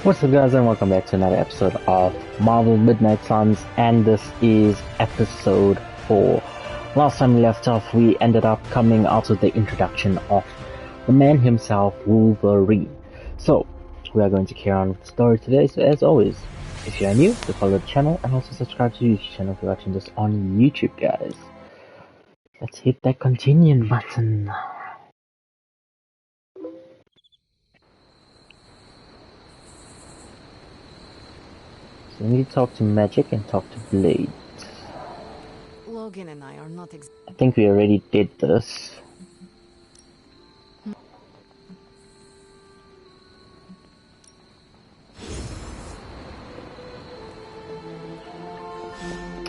What's up guys, and welcome back to another episode of Marvel Midnight Suns, and this is episode 4. Last time we left off, we ended up coming out with the introduction of the man himself, Wolverine. So, we are going to carry on with the story today, so as always, if you are new, to follow the channel and also subscribe to the YouTube channel if you're watching this on YouTube, guys. Let's hit that continue button. So we need to talk to Magic and talk to Blade. Logan and I are not I think we already did this.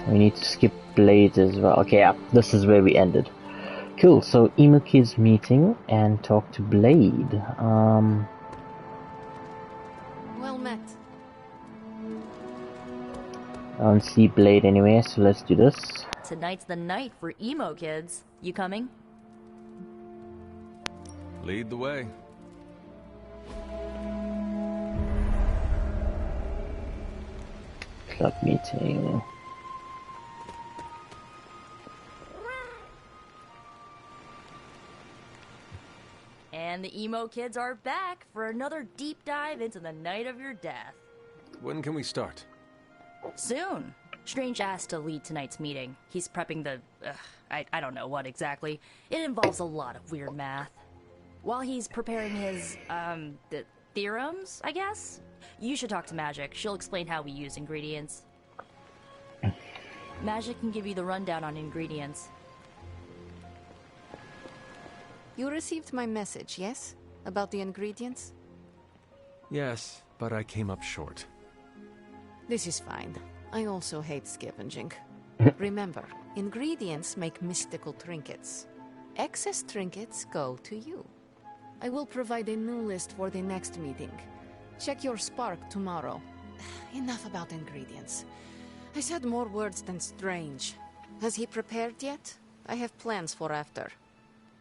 We need to skip Blade as well. Okay, yeah, this is where we ended. Cool, so Emo Kid's meeting and talk to Blade. well met. I don't see Blade anyway, so let's do this. Tonight's the night for emo kids. You coming? Lead the way. Club meeting. And the emo kids are back for another deep dive into the night of your death. When can we start? Soon. Strange asked to lead tonight's meeting. He's prepping the... I don't know what exactly. It involves a lot of weird math. While he's preparing his, the theorems, I guess? You should talk to Magic. She'll explain how we use ingredients. Magic can give you the rundown on ingredients. You received my message, yes? About the ingredients? Yes, but I came up short. This is fine. I also hate scavenging. Remember, ingredients make mystical trinkets. Excess trinkets go to you. I will provide a new list for the next meeting. Check your spark tomorrow. Enough about ingredients. I said more words than strange. Has he prepared yet? I have plans for after.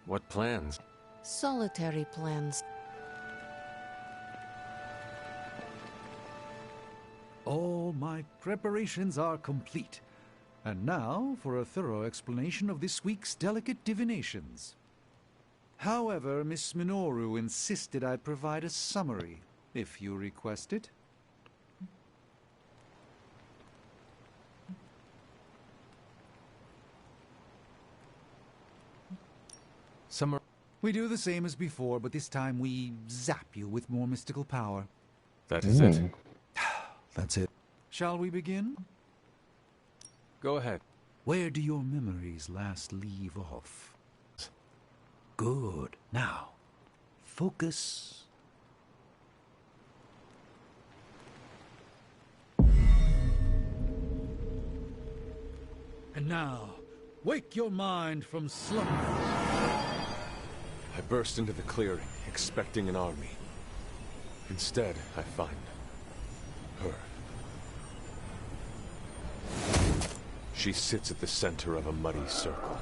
What plans? Solitary plans. All my preparations are complete. And now for a thorough explanation of this week's delicate divinations. However, Miss Minoru insisted I provide a summary, if you request it. Summer. We do the same as before, but this time we zap you with more mystical power. That is it. That's it. Shall we begin? Go ahead. Where do your memories last leave off? Good. Now, focus. And now, wake your mind from slumber. I burst into the clearing, expecting an army. Instead, I find her. She sits at the center of a muddy circle.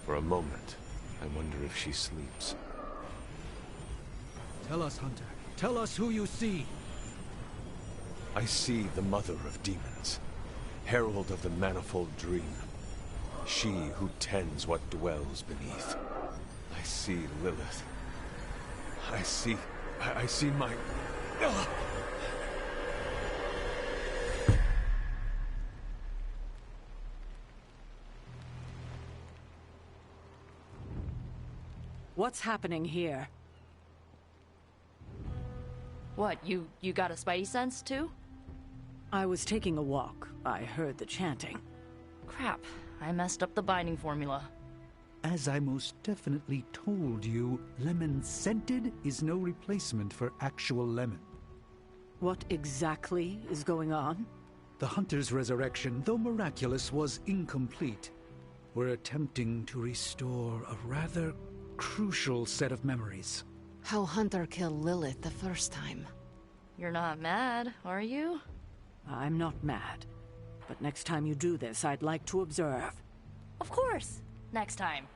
For a moment, I wonder if she sleeps. Tell us, Hunter. Tell us who you see. I see the mother of demons, herald of the manifold dream. She who tends what dwells beneath. I see Lilith. I see my... What's happening here? What, you got a spidey sense, too? I was taking a walk. I heard the chanting. Crap, I messed up the binding formula. As I most definitely told you, lemon-scented is no replacement for actual lemon. What exactly is going on? The Hunter's resurrection, though miraculous, was incomplete. We're attempting to restore a rather crucial set of memories. How Hunter killed Lilith the first time. You're not mad, are you? I'm not mad. But next time you do this, I'd like to observe. Of course! Next time.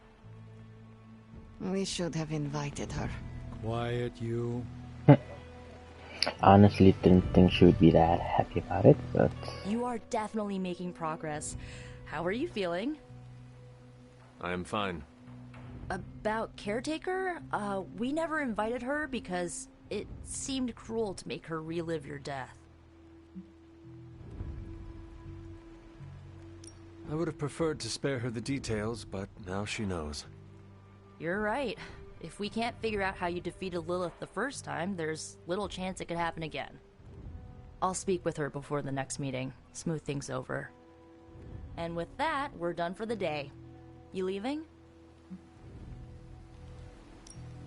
We should have invited her. Quiet, you. I honestly didn't think she would be that happy about it, but... You are definitely making progress. How are you feeling? I am fine. About Caretaker? We never invited her because it seemed cruel to make her relive your death. I would have preferred to spare her the details, but now she knows. You're right. If we can't figure out how you defeated Lilith the first time, there's little chance it could happen again. I'll speak with her before the next meeting, smooth things over. And with that, we're done for the day. You leaving?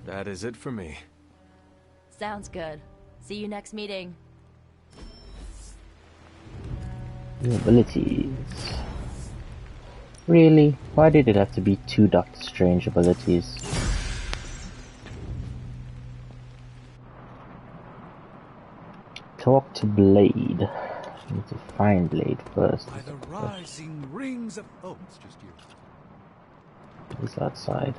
That is it for me. Sounds good. See you next meeting. New abilities. Really? Why did it have to be 2 Doctor Strange abilities? Talk to Blade. I need to find Blade first. By the rising rings of... Oh, it's just you. He's outside.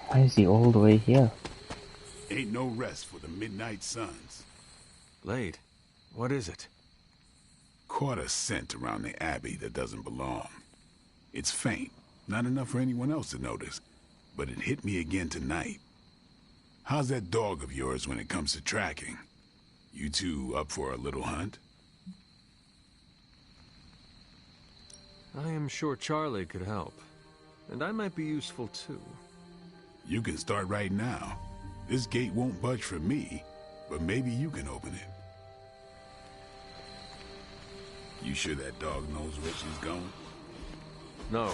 Why is he all the way here? Ain't no rest for the Midnight Suns. Blade, what is it? Caught a scent around the Abbey that doesn't belong. It's faint, not enough for anyone else to notice, but it hit me again tonight. How's that dog of yours when it comes to tracking? You two up for a little hunt? I am sure Charlie could help. And I might be useful too. You can start right now. This gate won't budge for me, but maybe you can open it. You sure that dog knows where she's going? No,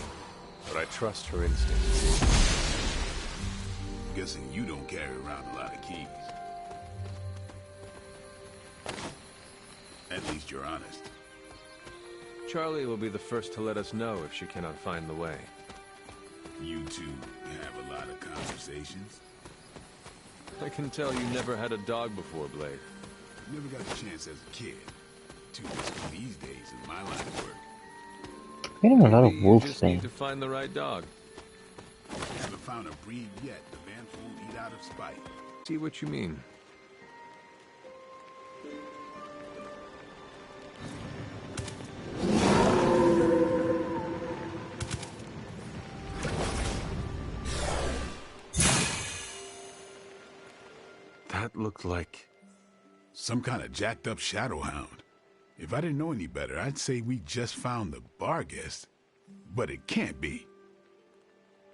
but I trust her instincts. Guessing you don't carry around a lot of keys. At least you're honest. Charlie will be the first to let us know if she cannot find the way. You two have a lot of conversations. I can tell you never had a dog before, Blade. Never got a chance as a kid. Too risky these days in my line of work. Getting a lot of Maybe wolf you just need thing. to find the right dog. Haven't found a breed yet the Vanth won't eat out of spite. See what you mean. That looked like... Some kind of jacked up shadow hound. If I didn't know any better, I'd say we just found the bar guest. But it can't be.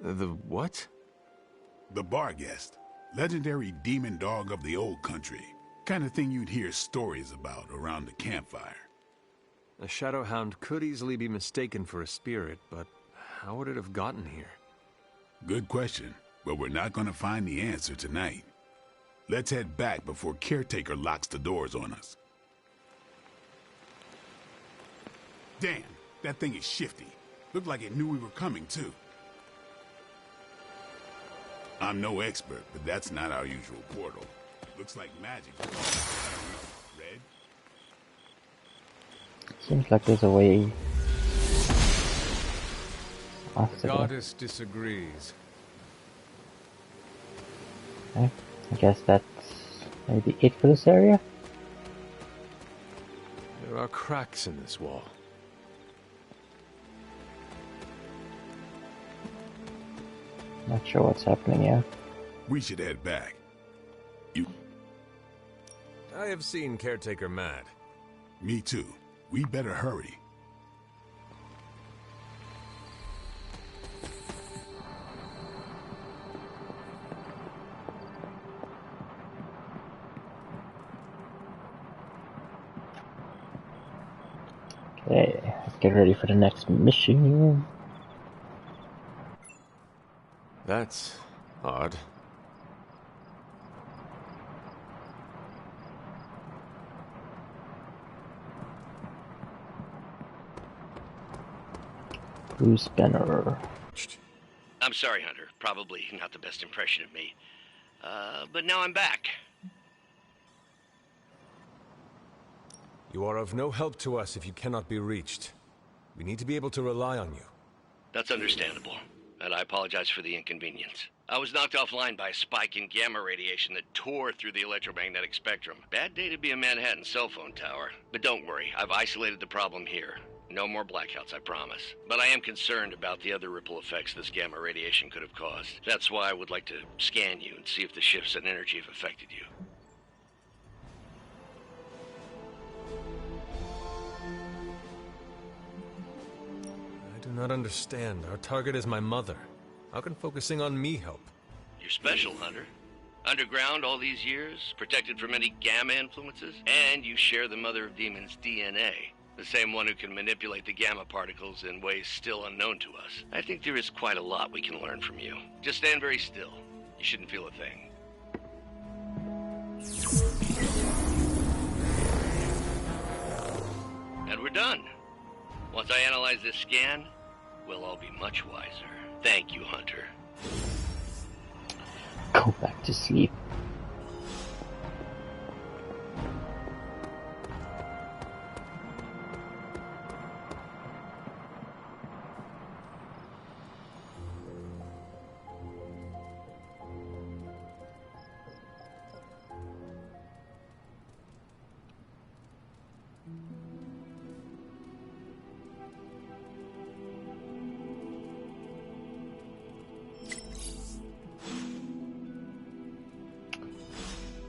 The what? The bar guest. Legendary demon dog of the old country. Kind of thing you'd hear stories about around the campfire. A shadow hound could easily be mistaken for a spirit, but how would it have gotten here? Good question, but we're not gonna find the answer tonight. Let's head back before Caretaker locks the doors on us. Damn, that thing is shifty. Looked like it knew we were coming, too. I'm no expert, but that's not our usual portal. Looks like magic. I don't know. Red? Seems like there's a way after that. Goddess disagrees. Okay. I guess that's maybe it for this area. There are cracks in this wall. Not sure what's happening here. We should head back. I have seen Caretaker mad. Me too. We better hurry. Okay, let's get ready for the next mission. That's odd. Bruce Banner. I'm sorry, Hunter. Probably not the best impression of me. But now I'm back. You are of no help to us if you cannot be reached. We need to be able to rely on you. That's understandable, and I apologize for the inconvenience. I was knocked offline by a spike in gamma radiation that tore through the electromagnetic spectrum. Bad day to be a Manhattan cell phone tower. But don't worry, I've isolated the problem here. No more blackouts, I promise. But I am concerned about the other ripple effects this gamma radiation could have caused. That's why I would like to scan you and see if the shifts in energy have affected you. I do not understand. Our target is my mother. How can focusing on me help? You're special, Hunter. Underground all these years, protected from any gamma influences, and you share the Mother of Demons' DNA. The same one who can manipulate the gamma particles in ways still unknown to us. I think there is quite a lot we can learn from you. Just stand very still. You shouldn't feel a thing. And we're done. Once I analyze this scan, we'll all be much wiser. Thank you, Hunter. Go back to sleep.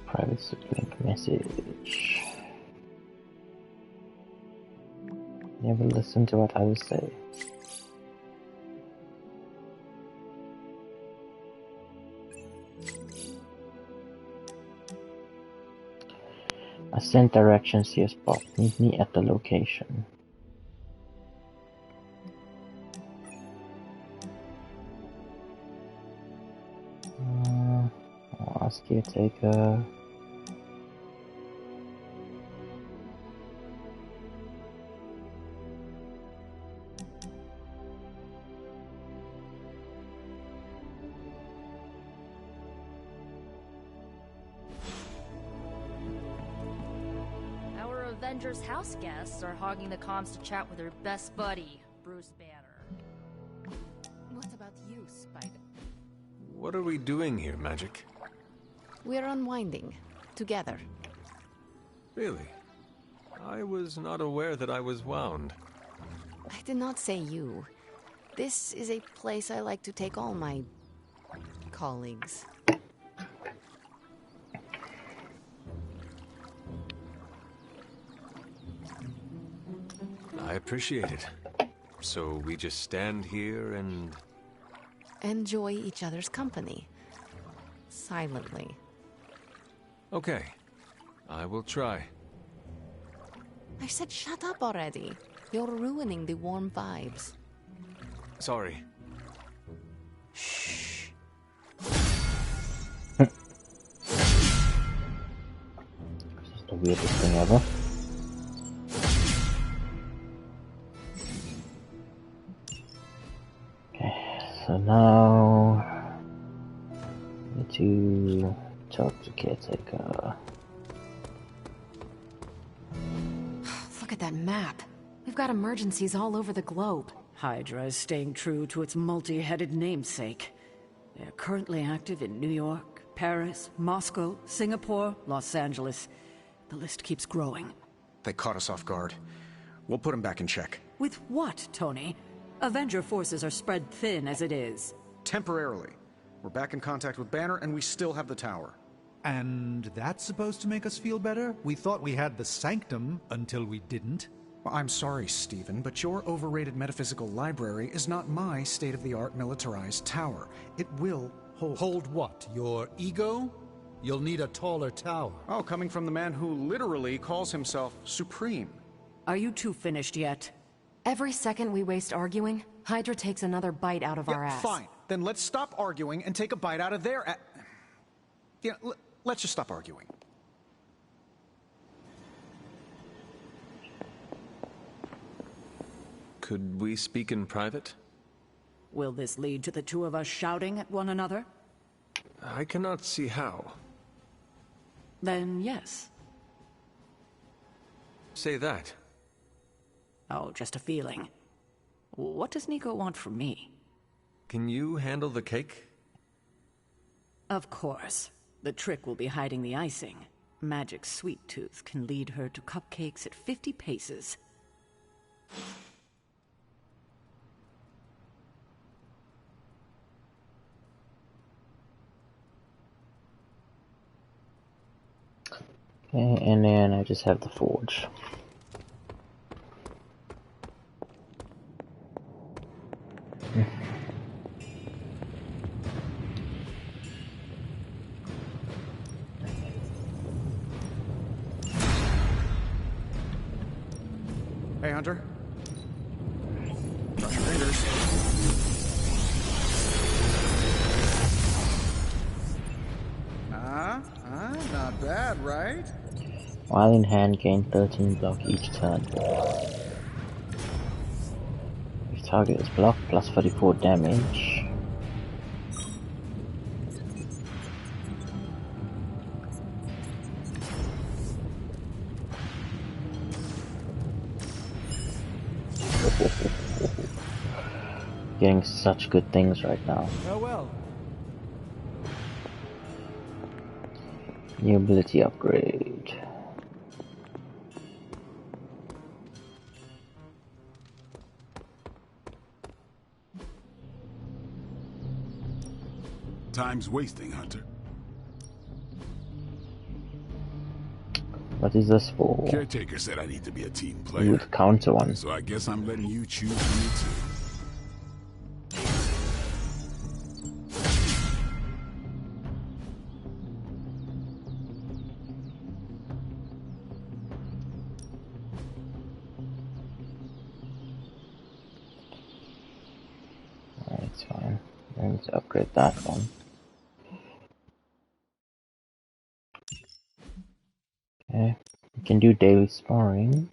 Private link message. Never listen to what others say. I sent directions to your spot. Meet me at the location. I'll ask you to take a... Our Avengers house guests are hogging the comms to chat with their best buddy, Bruce Banner. What about you, Spider? What are we doing here, Magic? We're unwinding. Together. Really? I was not aware that I was wound. I did not say you. This is a place I like to take all my... colleagues. I appreciate it. So we just stand here and... Enjoy each other's company. Silently. Okay. I will try. I said shut up already. You're ruining the warm vibes. Sorry. Shh. This is the weirdest thing ever. So now, I need to talk to caretaker. Look at that map. We've got emergencies all over the globe. Hydra is staying true to its multi-headed namesake. They're currently active in New York, Paris, Moscow, Singapore, Los Angeles. The list keeps growing. They caught us off guard. We'll put them back in check. With what, Tony? Avenger forces are spread thin as it is. Temporarily. We're back in contact with Banner, and we still have the tower. And that's supposed to make us feel better? We thought we had the sanctum until we didn't. Well, I'm sorry, Stephen, but your overrated metaphysical library is not my state-of-the-art militarized tower. It will hold... Hold what? Your ego? You'll need a taller tower. Oh, coming from the man who literally calls himself Supreme. Are you two finished yet? Every second we waste arguing, Hydra takes another bite out of our ass. Fine. Then let's stop arguing and take a bite out of their ass. Yeah, let's just stop arguing. Could we speak in private? Will this lead to the two of us shouting at one another? I cannot see how. Then yes. Say that. Oh, just a feeling. What does Nico want from me? Can you handle the cake? Of course. The trick will be hiding the icing. Magic Sweet Tooth can lead her to cupcakes at 50 paces. Okay, and then I just have the forge. Hey, Hunter. Cross your fingers. Not bad, right? While in hand, gain 13 block each turn. If target is blocked, plus 34 damage. Getting such good things right now. Oh well. New ability upgrade. Time's wasting, Hunter. What is this for? Caretaker said I need to be a team You player. would counter one. So I guess I'm letting you choose for me too. Alright, it's fine. I need to upgrade that one. Okay. We can do daily sparring.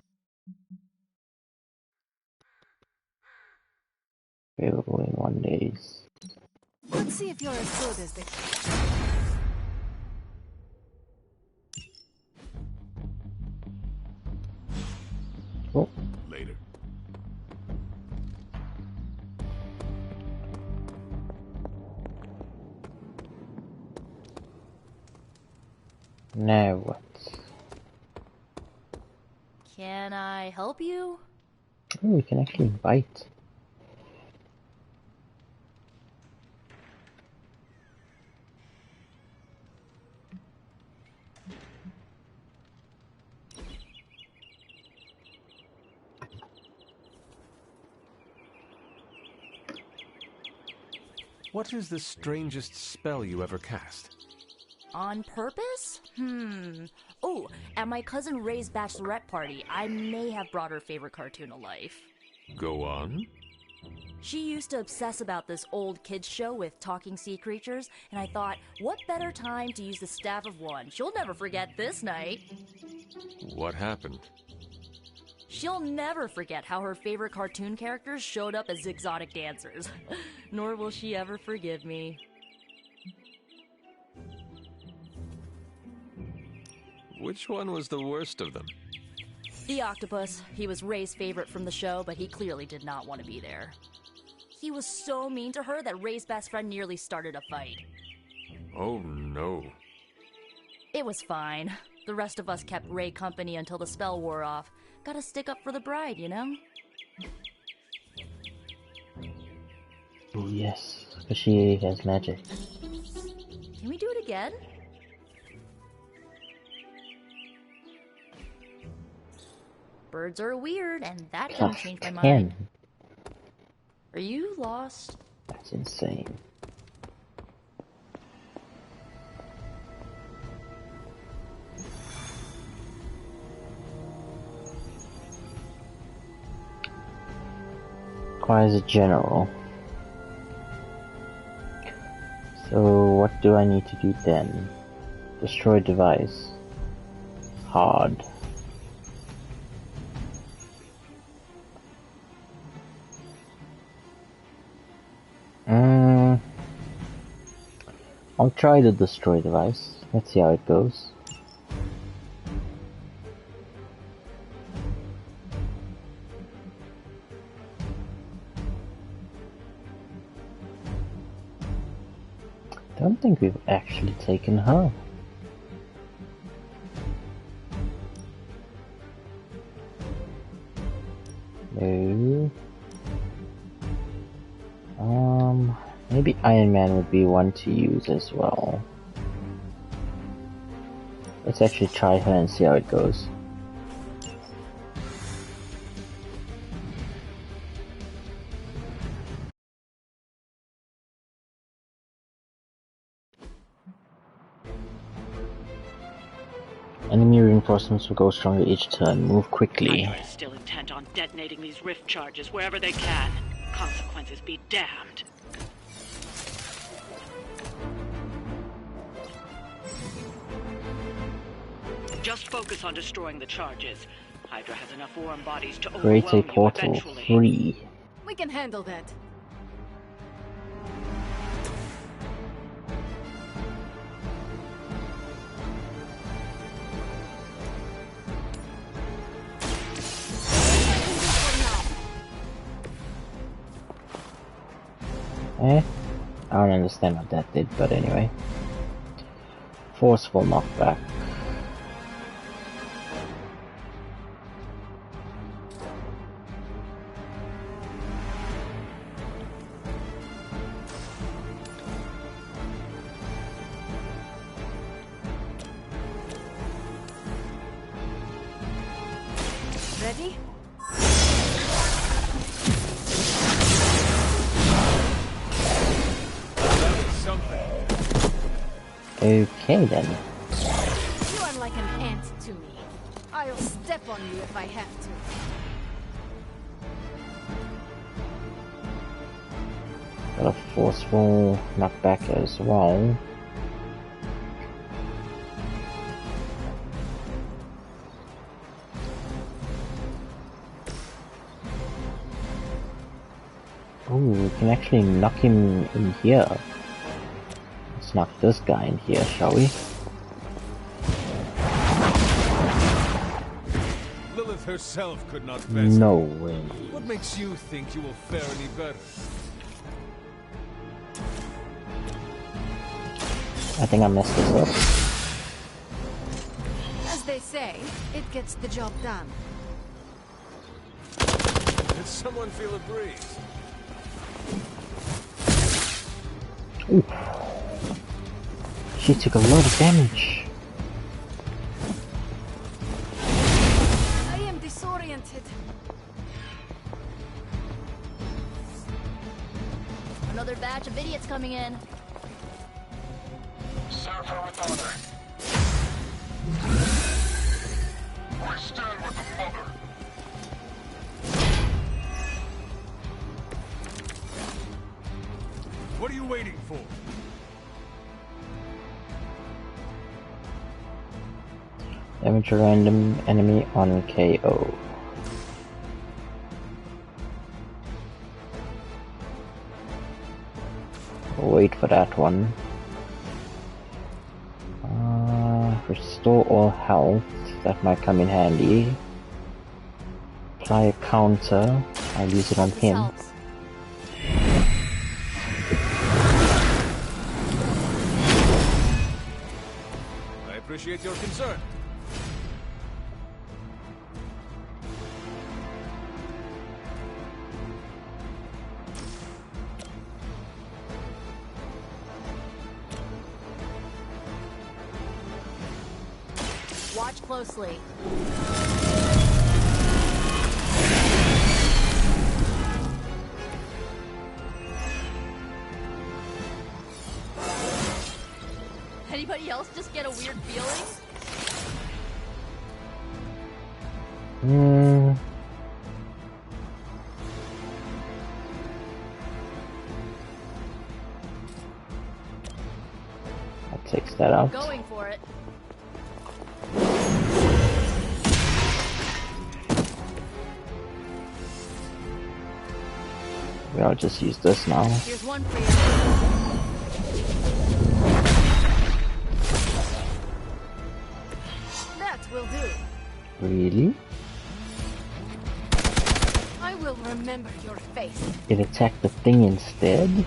Available in 1 days. Let's see if you're as good as they. Oh, Later. now what? Can I help you? Oh, we can actually bite. What is the strangest spell you ever cast? On purpose? Oh, at my cousin Ray's bachelorette party, I may have brought her favorite cartoon to life. Go on. She used to obsess about this old kids show with talking sea creatures, and I thought, what better time to use the Staff of One? She'll never forget this night. What happened? She'll never forget how her favorite cartoon characters showed up as exotic dancers. Nor will she ever forgive me. Which one was the worst of them? The octopus. He was Ray's favorite from the show, but he clearly did not want to be there. He was so mean to her that Ray's best friend nearly started a fight. Oh no. It was fine. The rest of us kept Ray company until the spell wore off. Gotta stick up for the bride, you know? Oh yes, because she has magic. Can we do it again? Birds are weird, and that didn't change my mind. Are you lost? That's insane. Requires a general. So what do I need to do then? Destroy device. Hard. I'll try to destroy device. Let's see how it goes. don't think we've actually taken her. No. Maybe Iron Man would be one to use as well. Let's actually try her and see how it goes. Enemy reinforcements will go stronger each turn. Move quickly. Hydra is still intent on detonating these rift charges wherever they can. Consequences be damned. Just focus on destroying the charges. Hydra has enough warm bodies to Create a overwhelm you portal. eventually. Free. We can handle that. I don't understand what that did, but anyway. Forceful knockback. Ready? Okay then. You are like an ant to me. I'll step on you if I have to. Got a forceful knockback as well. Ooh, we can actually knock him in here. Let's knock this guy in here, shall we? Lilith herself could not best. No way. What makes you think you will fare any better? I think I messed this up. As they say, it gets the job done. Did someone feel a breeze? Ooh. She took a lot of damage. I am disoriented. Another batch of idiots coming in. Serve her with honor. I stand with the mother. What are you waiting for? Damage a random enemy on KO. Wait for that one. Restore all health. That might come in handy. Apply a counter. I'll use it on him. I appreciate your concern. Watch closely. Anybody else just get a weird feeling? That takes that out. Going for it. I'll just use this now. Here's one for you. That will do. Really? I will remember your face. It attacked the thing instead?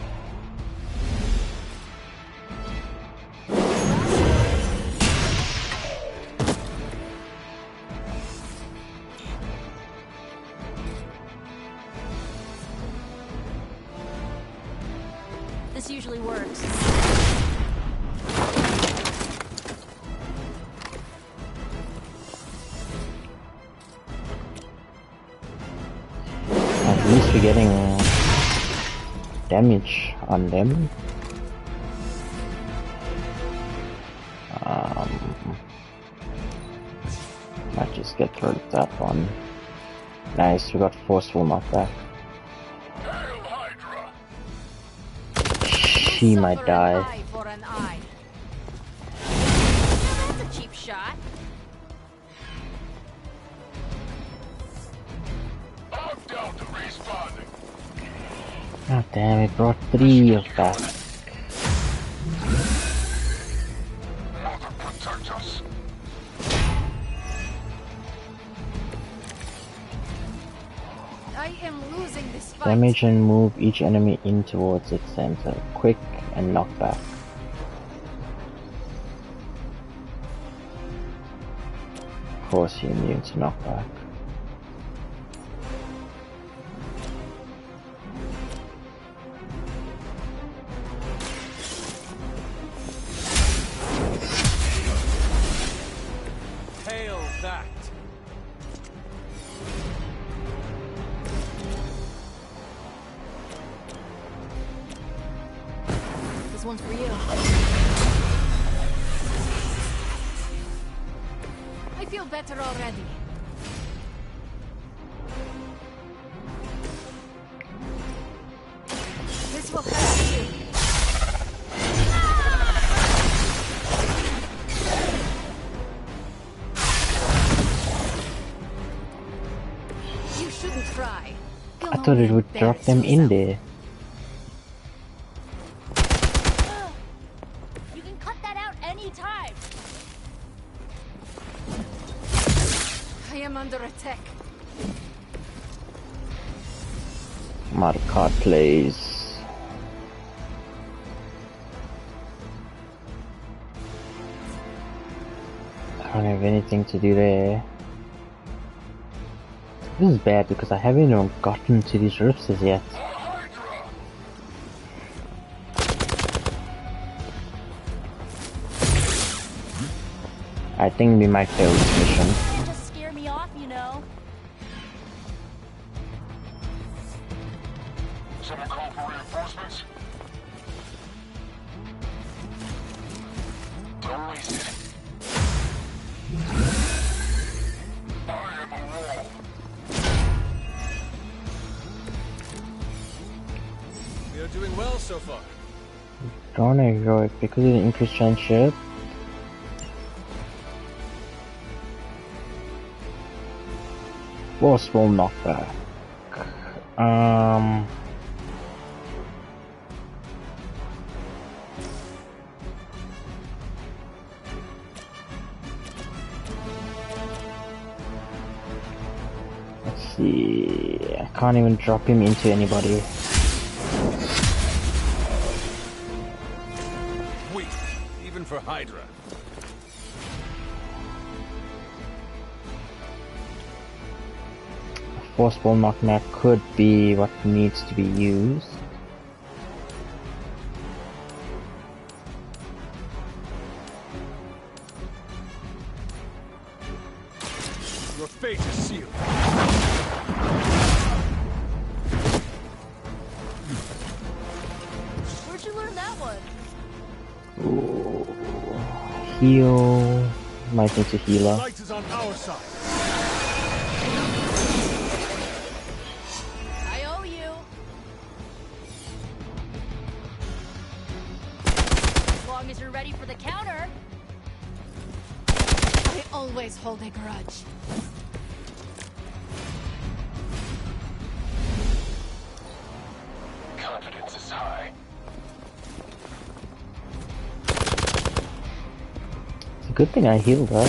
This usually works. At least we're getting damage on them. Might just get rid of that one. Nice, we got forceful knockback. She might die. Eye for an eye. That's a cheap shot. I'm down to responding. Oh damn, it brought 3 of that. Mother protect us. I am losing this fight. Damage and move each enemy in towards its center. Quick and knockback. Of course you're immune to knockback. Hail that! This one's for you. I feel better already. This will help you. You shouldn't try. You'll I thought it only would drop embarrass them in yourself. there. You can cut that out anytime. I am under attack. Marcot plays. I don't have anything to do there. This is bad because I haven't even gotten to these rifts as yet. I think we might fail this mission. You just scare me off, you know. Someone call for reinforcements? Don't waste it. I am a wall. We are doing well so far. Don't heroic because of the increased friendship. Forceful knockback. Let's see. I can't even drop him into anybody. Wait, even for Hydra. Forceful knockback could be what needs to be used. Your fate is sealed. Where'd you learn that one? Ooh. Heal. Might need to heal her. Light is on our side. I owe you. As long as you're ready for the counter. I always hold a grudge. Confidence is high. It's a good thing I healed her.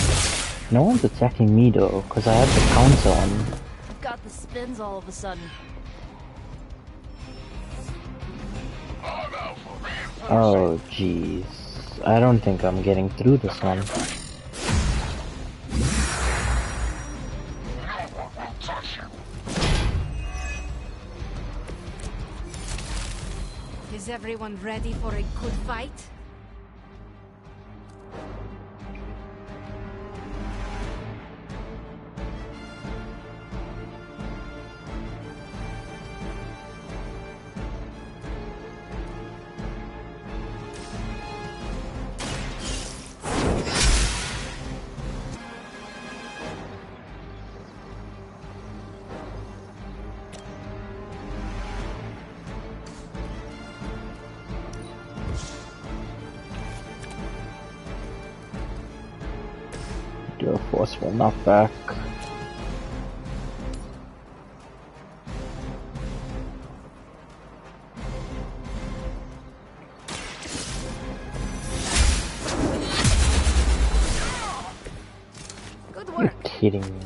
No one's attacking me though, because I have the counter on. I've got the spins all of a sudden. I'm out for reinforcements. Oh jeez. I don't think I'm getting through this one. No one will touch you. Is everyone ready for a good fight? Do a forceful knockback. Good work. You're kidding me.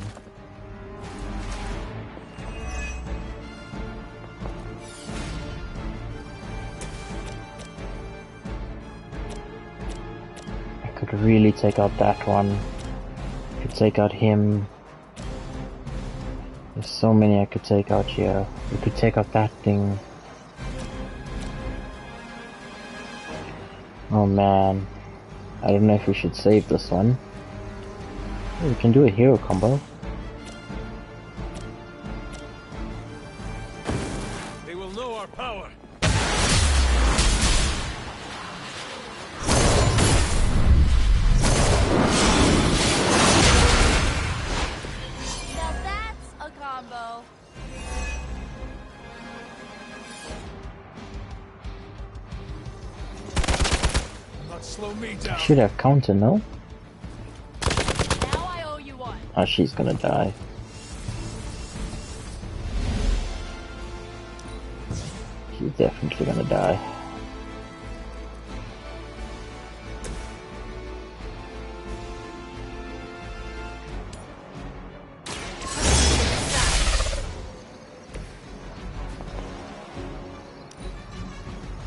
I could really take out that one. Could take out him. There's so many I could take out here. We could take out that thing. Oh man. I don't know if we should save this one. Oh, we can do a hero combo. They will know our power. Now that's a combo. Not slow me I down. should have counter, no? Now I owe you one. Oh, she's gonna die. She's definitely gonna die.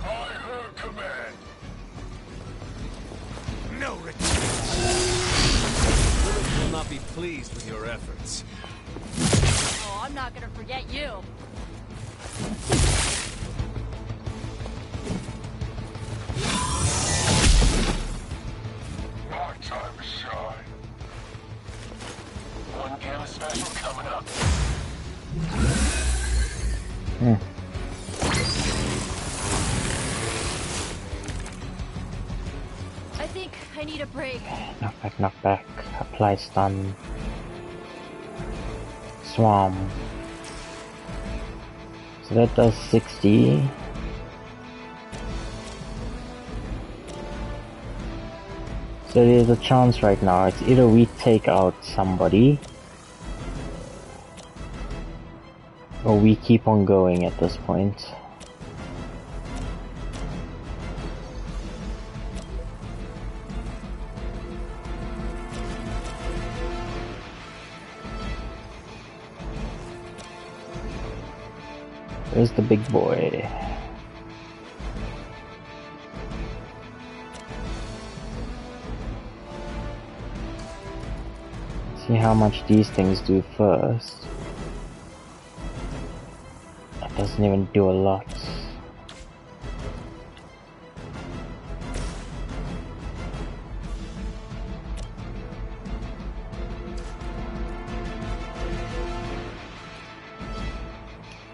I heard command. No retreat. Lilith will not be pleased with your efforts. Oh, I'm not gonna forget you. My time to shine. One Gamma special coming up. I think I need a break. Knockback, knockback. Apply stun. Swarm. So that does 60. So there's a chance right now. It's either we take out somebody, or we keep on going at this point. Where's the big boy? See how much these things do first. That doesn't even do a lot.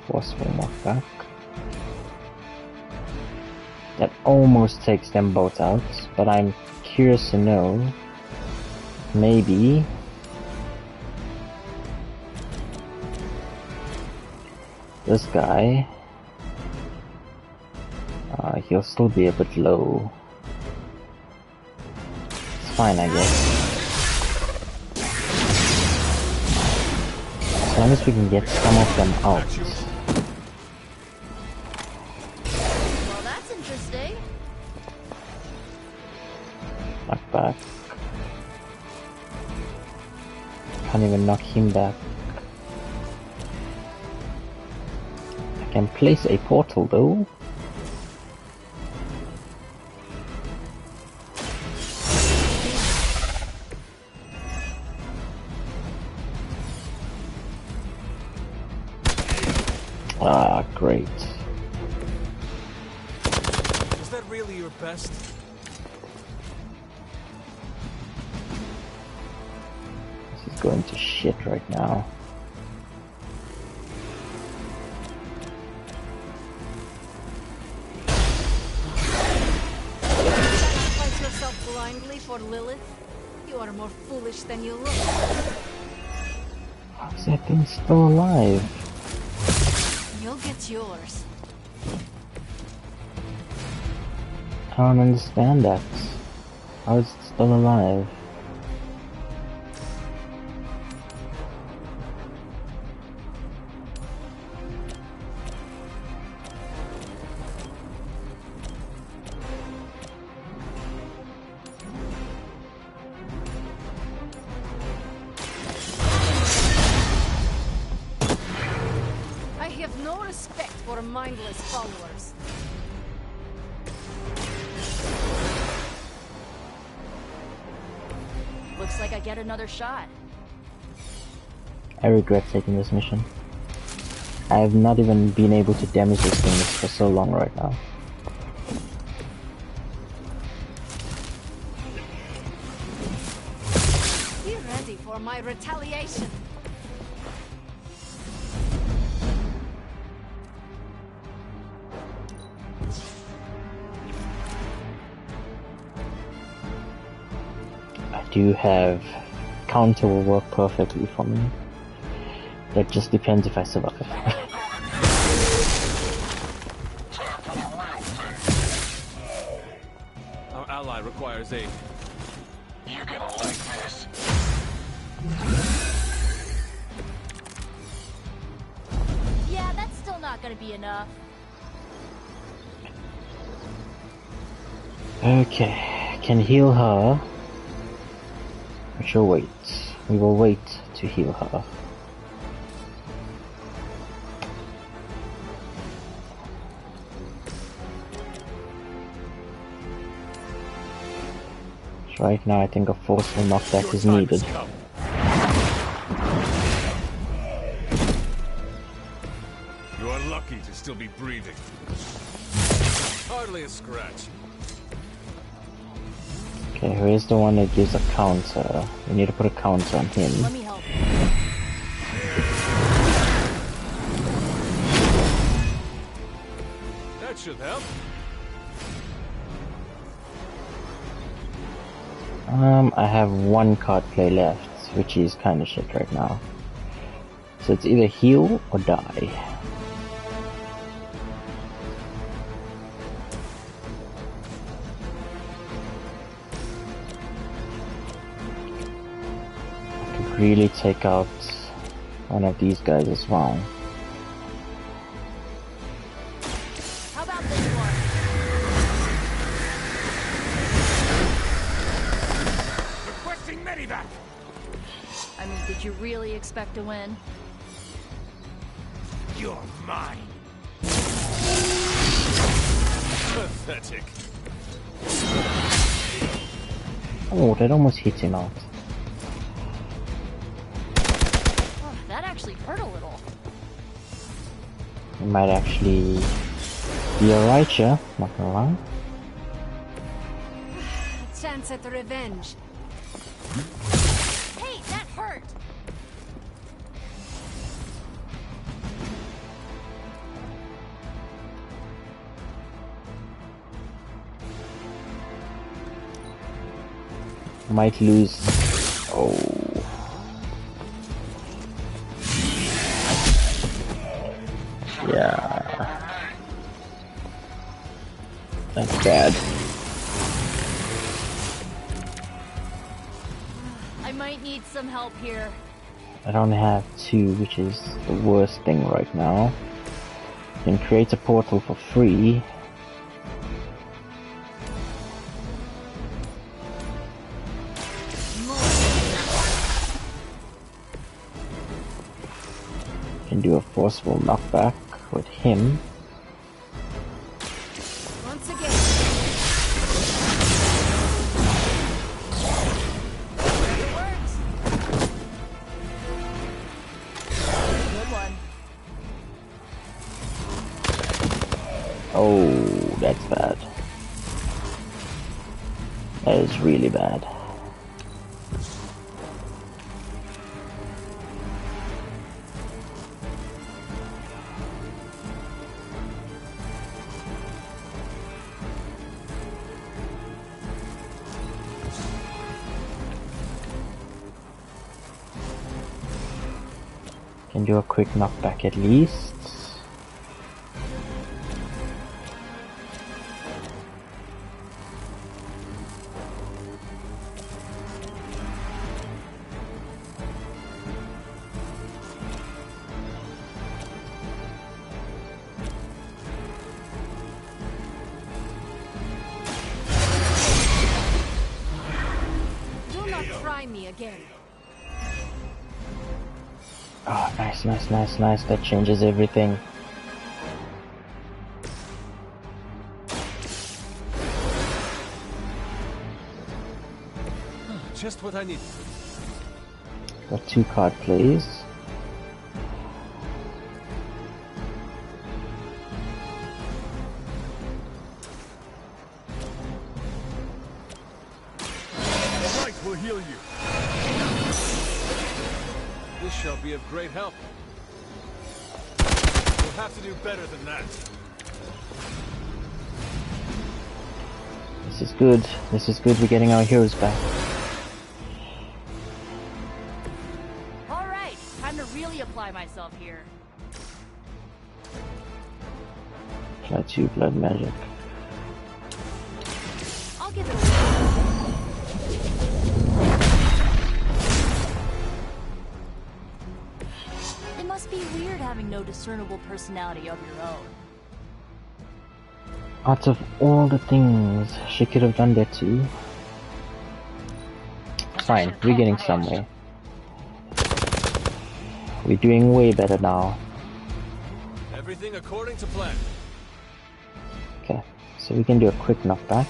Forceful knockback. That almost takes them both out, but I'm curious to know, maybe this guy, he'll still be a bit low. It's fine, I guess. As long as we can get some of them out. Well, that's interesting. Knock back. Can't even knock him back. I can place a portal though. Ah, great. that really your best? This is going to shit right now. Sacrifice yourself blindly for Lilith? You are more foolish than you look. How's that thing still alive? You'll get yours. I don't understand that. How is it still alive? I have no respect for mindless followers. Looks like I get another shot. I regret taking this mission. I have not even been able to damage this thing for so long right now. Be ready for my retaliation. I do have counter will work perfectly for me. That just depends if I survive. Our ally requires aid. You're gonna like this. Yeah, that's still not gonna be enough. Okay, can heal her. I shall wait. We will wait to heal her. So right now I think a forceful knockback is needed. You are lucky to still be breathing. Hardly a scratch. Okay, who is the one that gives a counter? We need to put a counter on him. Let me help. That should help. I have one card play left, which is kind of shit right now. So it's either heal or die. I could really take out one of these guys as well. How about this one? Requesting medevac. I mean, did you really expect to win? You're mine. Pathetic. Oh, that almost hit him out. Oh, that actually hurt a little. It might actually be alright here, not gonna lie. A chance at revenge. Hey, that hurt! Might lose. Oh. Yeah. That's bad. I might need some help here. I don't have two, which is the worst thing right now. You can create a portal for free. Can do a forceful knockback with him. Once again. It works! Good one. Oh, that's bad. That is really bad. Can do a quick knockback at least. Do not try me again. Oh, nice, nice, nice, nice. That changes everything. Just what I need. Got 2 card plays. Right, we'll heal you. This shall be of great help. We'll have to do better than that. This is good. This is good. We're getting our heroes back. Alright, time to really apply myself here. Apply 2 blood magic. I'll give it a whirl. It must be weird having no discernible personality of your own. Out of all the things she could have done that too. Fine, we're getting somewhere. We're doing way better now. Everything according to plan. Okay, so we can do a quick knockback.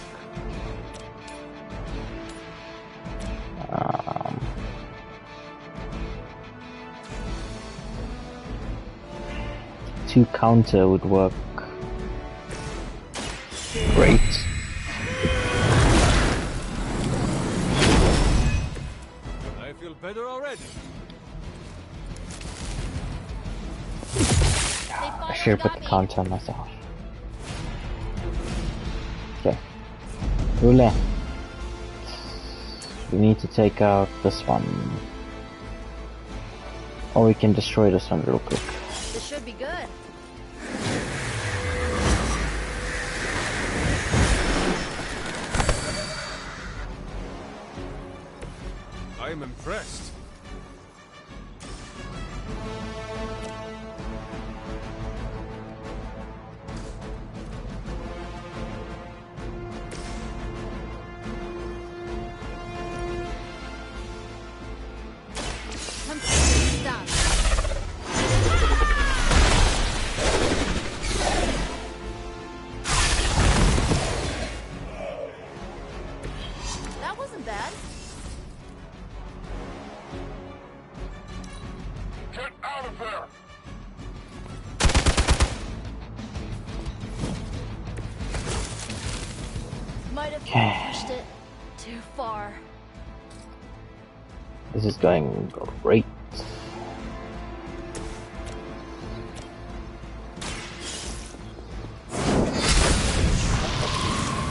2 counter would work. Great. I feel better already. I should have put the counter on myself. Okay. Roulette. We need to take out this one. Or we can destroy this one real quick. This should be good. I am impressed. Done. That wasn't bad. Get out of there! Might have pushed it too far. This is going great.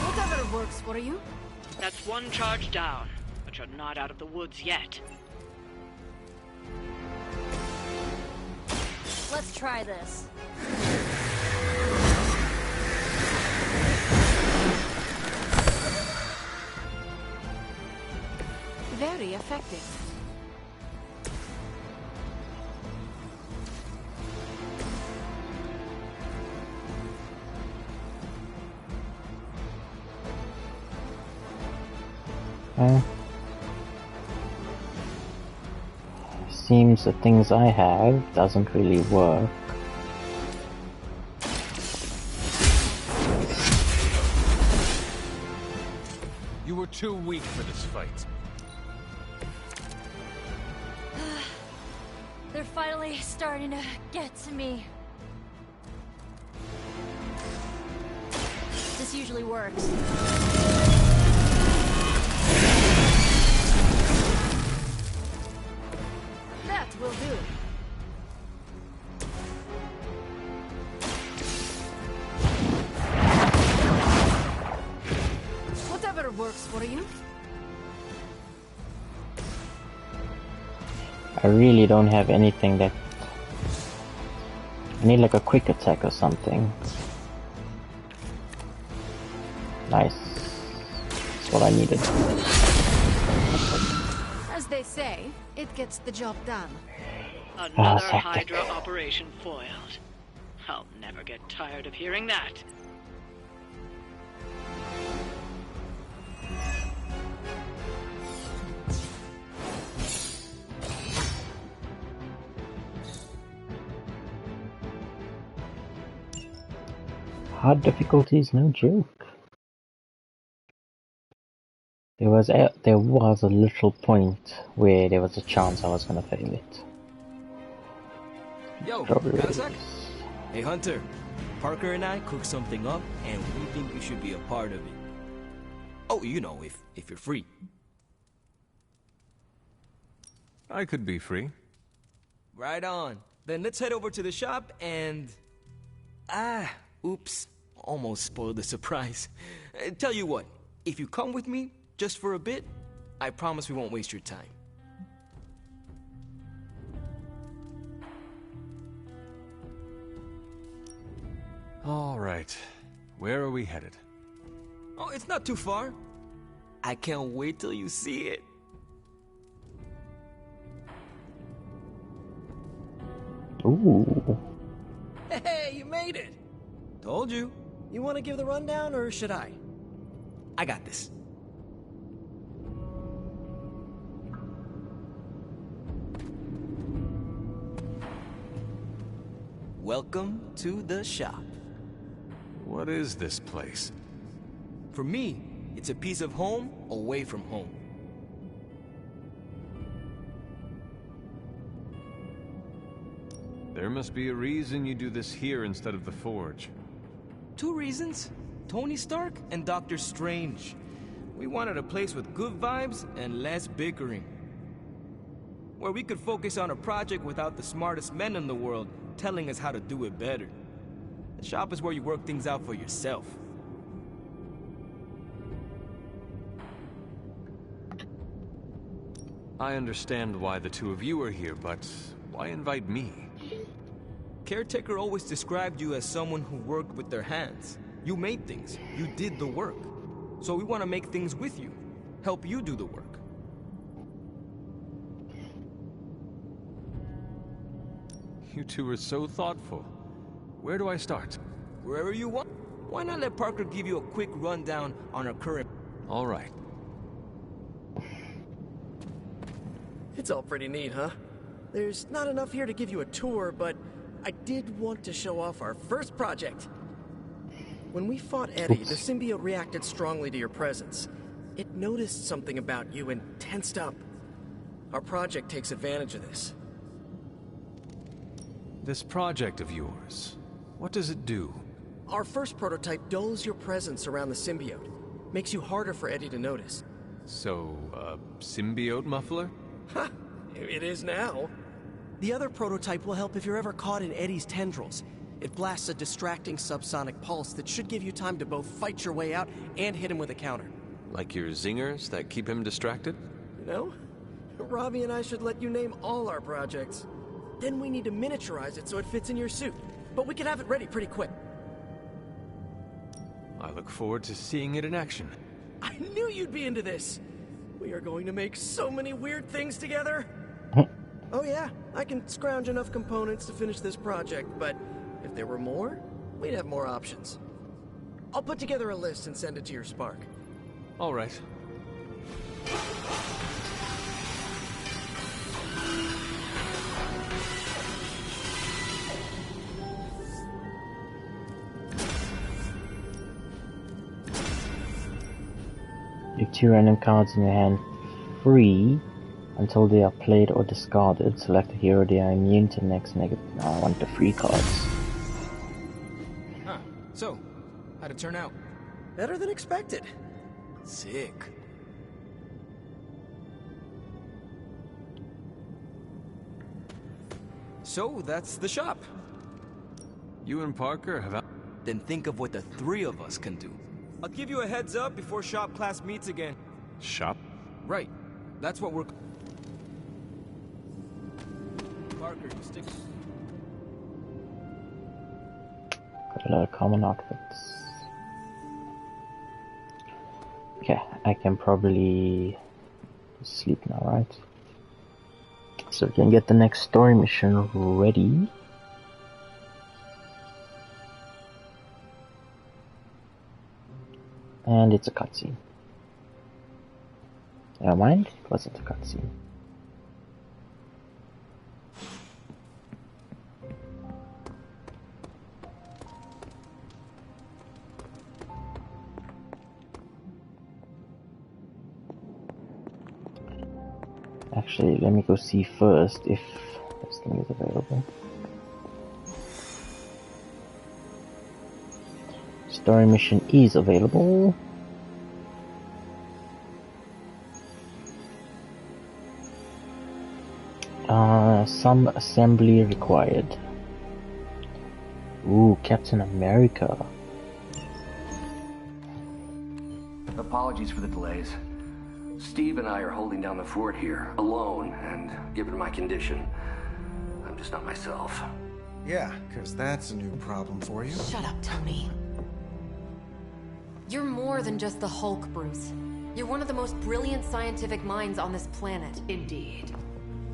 Whatever works for you. That's 1 charge down, but you're not out of the woods yet. Let's try this. Very effective. Seems the things I have doesn't really work. You were too weak for this fight. They're finally starting to get to me. This usually works. works for you. I really don't have anything that... I need like a quick attack or something. Nice. That's what I needed. As they say, it gets the job done. Another Hydra operation foiled. I'll never get tired of hearing that. Hard difficulty is no joke. There was a little point where there was a chance I was gonna fail it. Yo, Probably got a sec? Hey Hunter, Parker and I cooked something up and we think you should be a part of it. Oh, you know, if you're free. I could be free. Right on. Then let's head over to the shop and... oops. Almost spoiled the surprise. Tell you what, if you come with me, just for a bit, I promise we won't waste your time. All right. Where are we headed? Oh, it's not too far. I can't wait till you see it. Ooh. Hey, you made it! Told you. You want to give the rundown, or should I? I got this. Welcome to the shop. What is this place? For me, it's a piece of home away from home. There must be a reason you do this here instead of the Forge. 2 reasons. Tony Stark and Doctor Strange. We wanted a place with good vibes and less bickering. Where we could focus on a project without the smartest men in the world telling us how to do it better. The shop is where you work things out for yourself. I understand why the two of you are here, but why invite me? Caretaker always described you as someone who worked with their hands. You made things. You did the work. So we want to make things with you. Help you do the work. You two are so thoughtful. Where do I start? Wherever you want. Why not let Parker give you a quick rundown on our current... All right. It's all pretty neat, huh? There's not enough here to give you a tour, but I did want to show off our first project. When we fought Eddie, the symbiote reacted strongly to your presence. It noticed something about you and tensed up. Our project takes advantage of this. This project of yours, what does it do? Our first prototype dulls your presence around the symbiote. Makes you harder for Eddie to notice. So, symbiote muffler? Ha! It is now. The other prototype will help if you're ever caught in Eddie's tendrils. It blasts a distracting subsonic pulse that should give you time to both fight your way out and hit him with a counter. Like your zingers that keep him distracted? You know, Robbie and I should let you name all our projects. Then we need to miniaturize it so it fits in your suit. But we can have it ready pretty quick. I look forward to seeing it in action. I knew you'd be into this. We are going to make so many weird things together. Oh yeah, I can scrounge enough components to finish this project, but if there were more, we'd have more options. I'll put together a list and send it to your Spark. All right. You have 2 random cards in your hand free until they are played or discarded. Select a hero they are immune to next negative. No, I want the free cards. Huh. So, how'd it turn out? Better than expected. Sick. So, that's the shop. You and Parker have... Then think of what the 3 of us can do. I'll give you a heads up before shop class meets again. Shop? Right. That's what we're... Parker, you stick... Got a lot of common outfits. Okay, I can probably sleep now, right? So we can get the next story mission ready. And it's a cutscene. Never mind, it wasn't a cutscene. Actually, let me go see first if this thing is available. Story mission is available. Some assembly required. Ooh, Captain America. Apologies for the delays. Steve and I are holding down the fort here, alone, and given my condition, I'm just not myself. Yeah, because that's a new problem for you. Shut up, Tony. You're more than just the Hulk, Bruce. You're one of the most brilliant scientific minds on this planet. Indeed.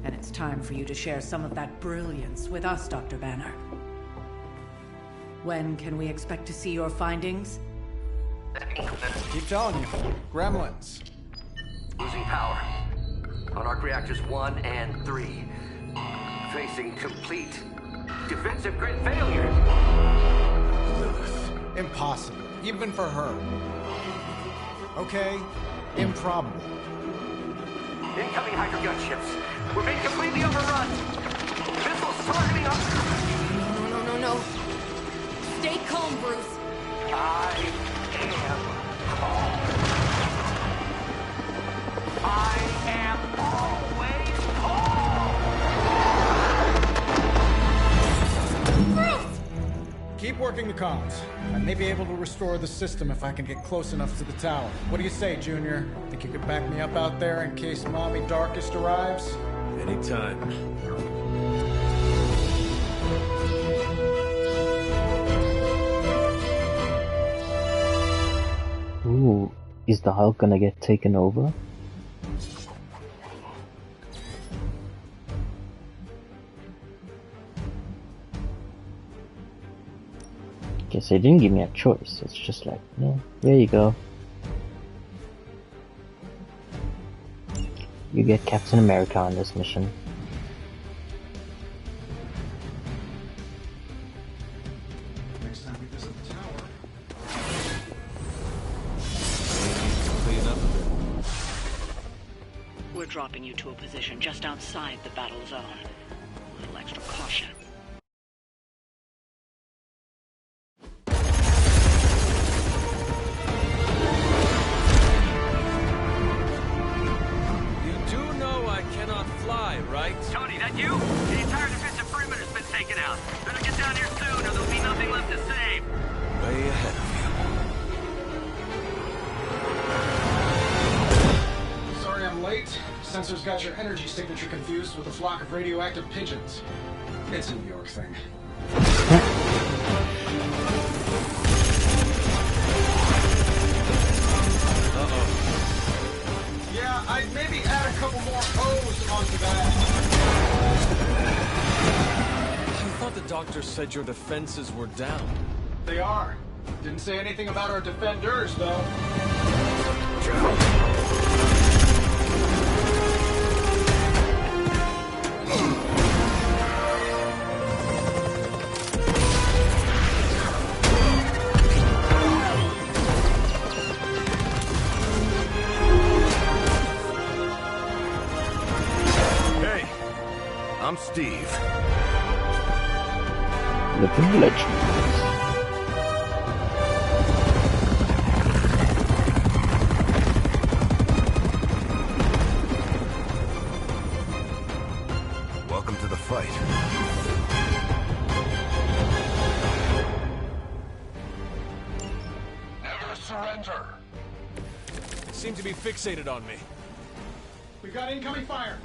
And it's time for you to share some of that brilliance with us, Dr. Banner. When can we expect to see your findings? Keep telling you. Gremlins. Losing power. On arc reactors 1 and 3. Facing complete defensive grid failure. Impossible. Even for her. Okay. Improbable. Incoming Hydra gunships. We're being completely overrun. Missiles targeting us. No. Stay calm, Bruce. I am calm. I am always calm. Bruce! Keep working the comms. I may be able to restore the system if I can get close enough to the tower. What do you say, Junior? Think you could back me up out there in case Mommy Darkest arrives? Anytime. Ooh, is the Hulk gonna get taken over? Guess they didn't give me a choice. It's just like, yeah, here you go. You get Captain America on this mission. Next time we visit the tower. We're dropping you to a position just outside the battle zone. A little extra caution. Right? Tony, that you? The entire defensive perimeter's been taken out. Better get down here soon or there'll be nothing left to save. Way ahead of you. Sorry I'm late. Sensors got your energy signature confused with a flock of radioactive pigeons. It's a New York thing. Uh-oh. Yeah, I'd maybe add a couple more O's onto that. I thought the doctor said your defenses were down. They are. Didn't say anything about our defenders, though. I'm Steve. Living legend. Welcome to the fight. Never surrender. They seem to be fixated on me. We've got incoming fire.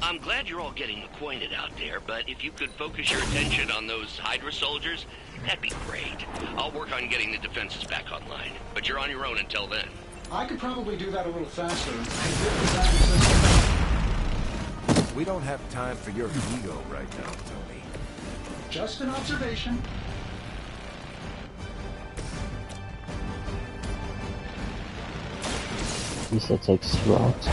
I'm glad you're all getting acquainted out there, but if you could focus your attention on those Hydra soldiers, that'd be great. I'll work on getting the defenses back online, but you're on your own until then. I could probably do that a little faster. We don't have time for your ego right now, Tony. Just an observation. He said takes 2 out.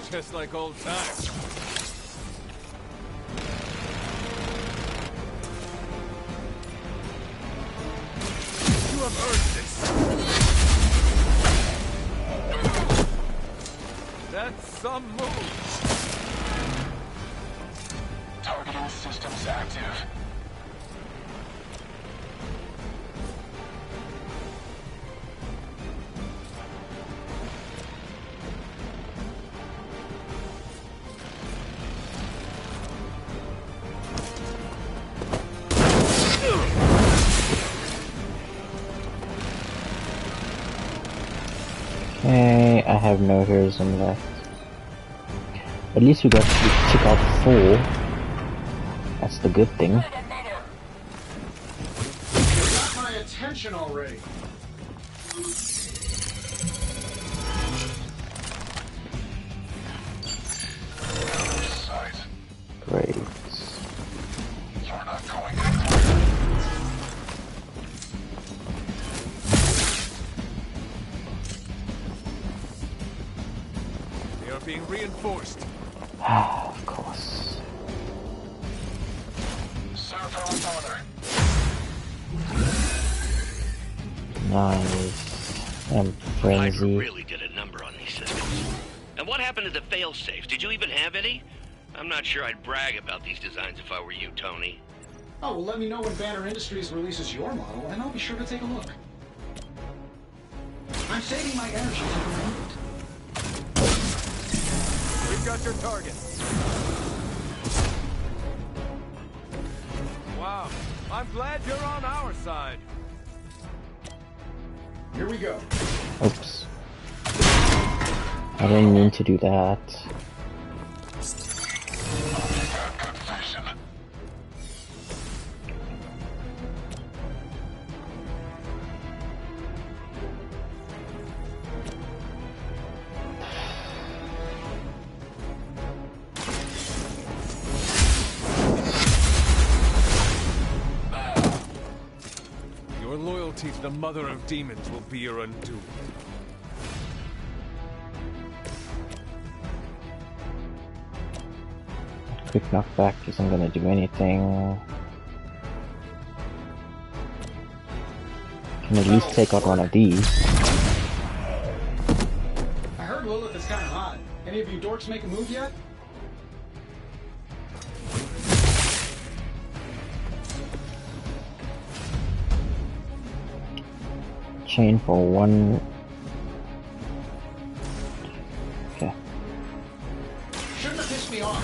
Just like old times. You have earned this. That's some move. Targeting systems active. Okay, I have no heroism left. At least we got to check out 4. That's the good thing. You got my attention already. Great. You're not going They are being reinforced. Of course. Serve her with honor. Nice. And Hydra frenzy. really did a number on these systems. And what happened to the fail-safes? Did you even have any? I'm not sure I'd brag about these designs if I were you, Tony. Oh, well, let me know when Banner Industries releases your model, and I'll be sure to take a look. I'm saving my energy for the moment. We've got your target. Wow, I'm glad you're on our side. Here we go. Oops. I didn't mean to do that. Your loyalty to the Mother of Demons will be your undoing. Quick knockback isn't gonna do anything. Can at least take out one of these. I heard Lilith is kind of hot. Any of you dorks make a move yet? Chain for 1. Okay. Shouldn't have pissed me off.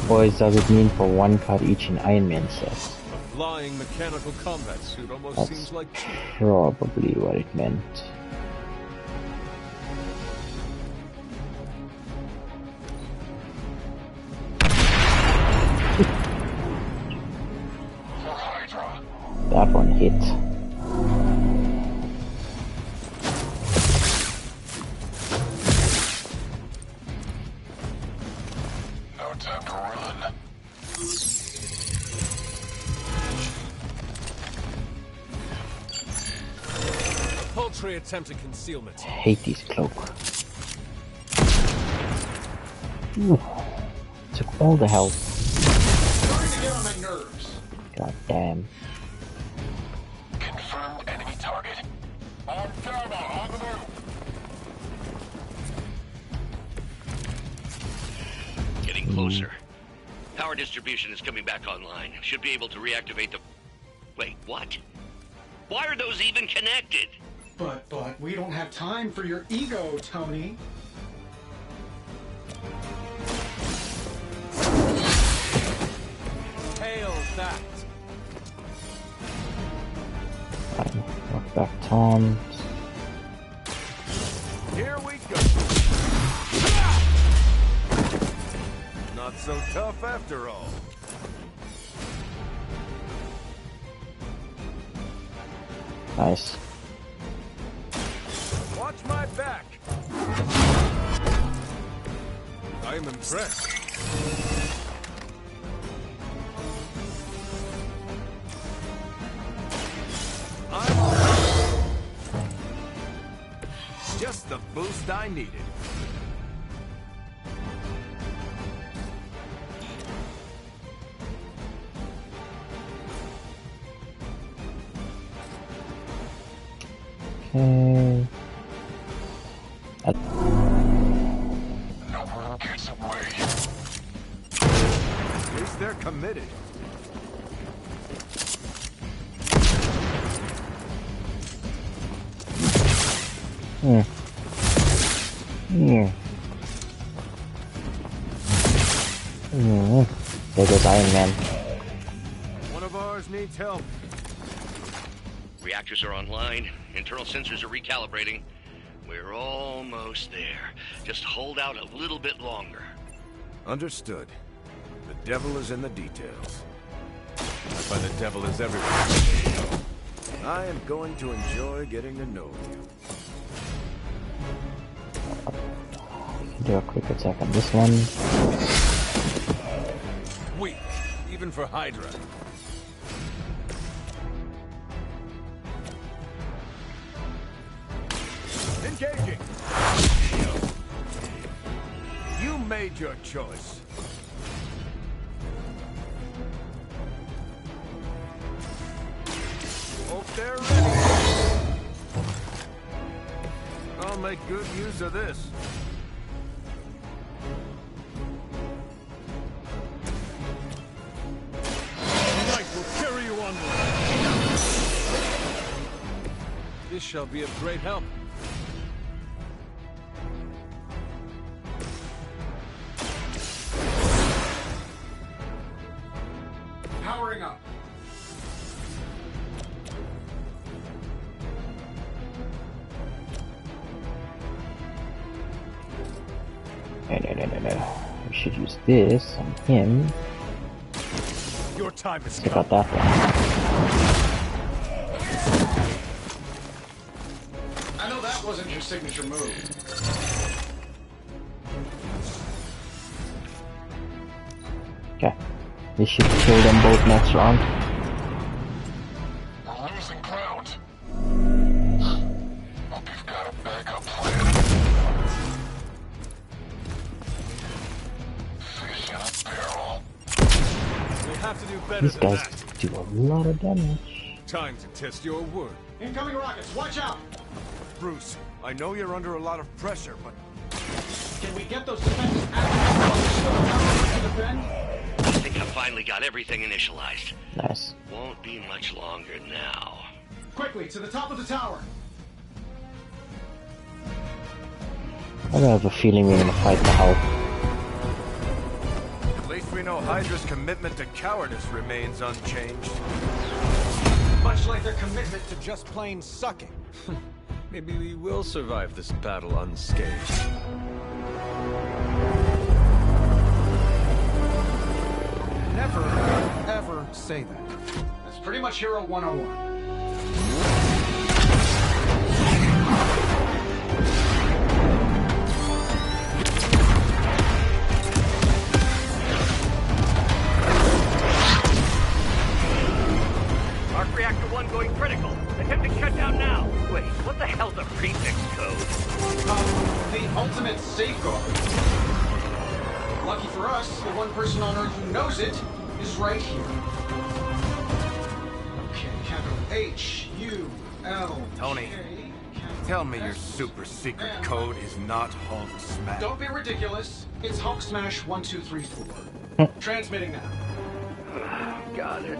Boys, does it mean for 1 card each in Iron Man set? A flying mechanical combat suit almost That's seems like probably what it meant. That one hit. no time to run. A paltry attempt at concealment. I hate these cloak. Ooh. Took all the health. Starting to get on my nerves. God damn. Confirmed enemy target. On the move. Getting closer. Power distribution is coming back online. Should be able to reactivate the... Wait, what? Why are those even connected? But we don't have time for your ego, Tony. Hail that! Knock back Tom. Here we go. Not so tough after all. Nice. Watch my back. I am impressed. Just the boost I needed. Okay. No one gets away. At least they're committed. Hmm. Hmm. Hmm. There goes Iron Man. One of ours needs help. Reactors are online. Internal sensors are recalibrating. We're almost there. Just hold out a little bit longer. Understood. The devil is in the details. I find the devil is everywhere. I am going to enjoy getting to know you. Do a quick attack on this one. Weak, even for Hydra. Engaging. You made your choice. Hope they're ready. I'll make good use of this. Light will carry you onward. This shall be of great help. Powering up. No. We should use this on him. Your time is Check out that one. I know that wasn't your signature move. Okay. This should kill them both next round. We're losing ground. Hope you've got a backup plan. Fish in a barrel. We have to do better These than guys that. do a lot of damage. Time to test your word. Incoming rockets, watch out! Bruce, I know you're under a lot of pressure, but Can we get those defenses activated to the bend? I think I've finally got everything initialized. Nice. Won't be much longer now. Quickly, to the top of the tower. I have a feeling we're gonna fight the Hulk. at least we know Hydra's commitment to cowardice remains unchanged. Much like their commitment to just plain sucking. Maybe we will survive this battle unscathed. Never, ever say that. That's pretty much Hero 101. Arc Reactor 1 going critical. Attempting shutdown now. Wait, what the hell's the prefix code? The ultimate safeguard. Lucky for us, the one person on Earth who knows it is right here. Okay, capital H-U-L. Tony, tell me your super secret code is not Hulk Smash. Don't be ridiculous. It's Hulk Smash 1234. Transmitting now. Got it.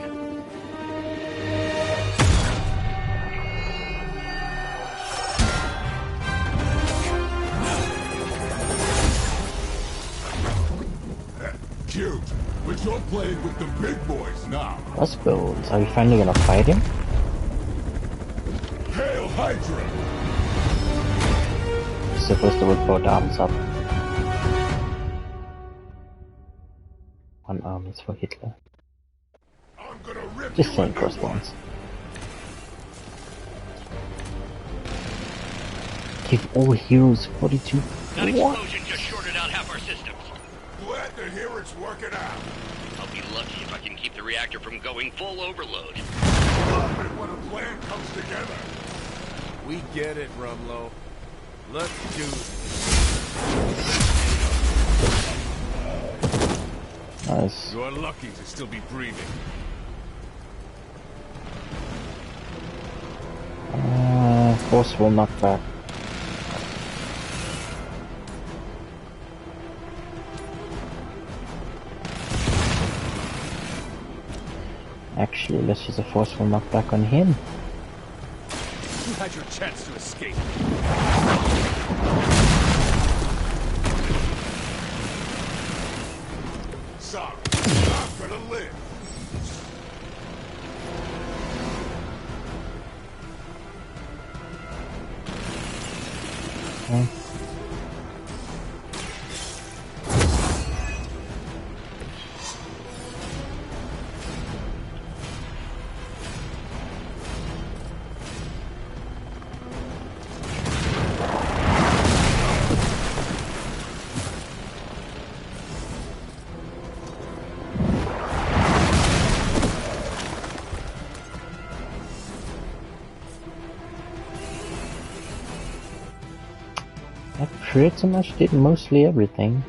You're playing with the big boys now. Crossbones. Are we finally gonna fight him? Hail Hydra! Supposed to put both arms up. One arm is for Hitler. Just saying crossbones. Give all heroes 42. That What? explosion just shorted out half our systems. Glad to hear it's working out. I'll be lucky if I can keep the reactor from going full overload. Love it when a plan comes together. We get it, Rumlow. Let's do this. Nice. You're lucky to still be breathing. Forceful knockback. Actually, let's use a forceful knockback on him. You had your chance to escape. Sorry, I'm gonna live. That pretty much did mostly everything.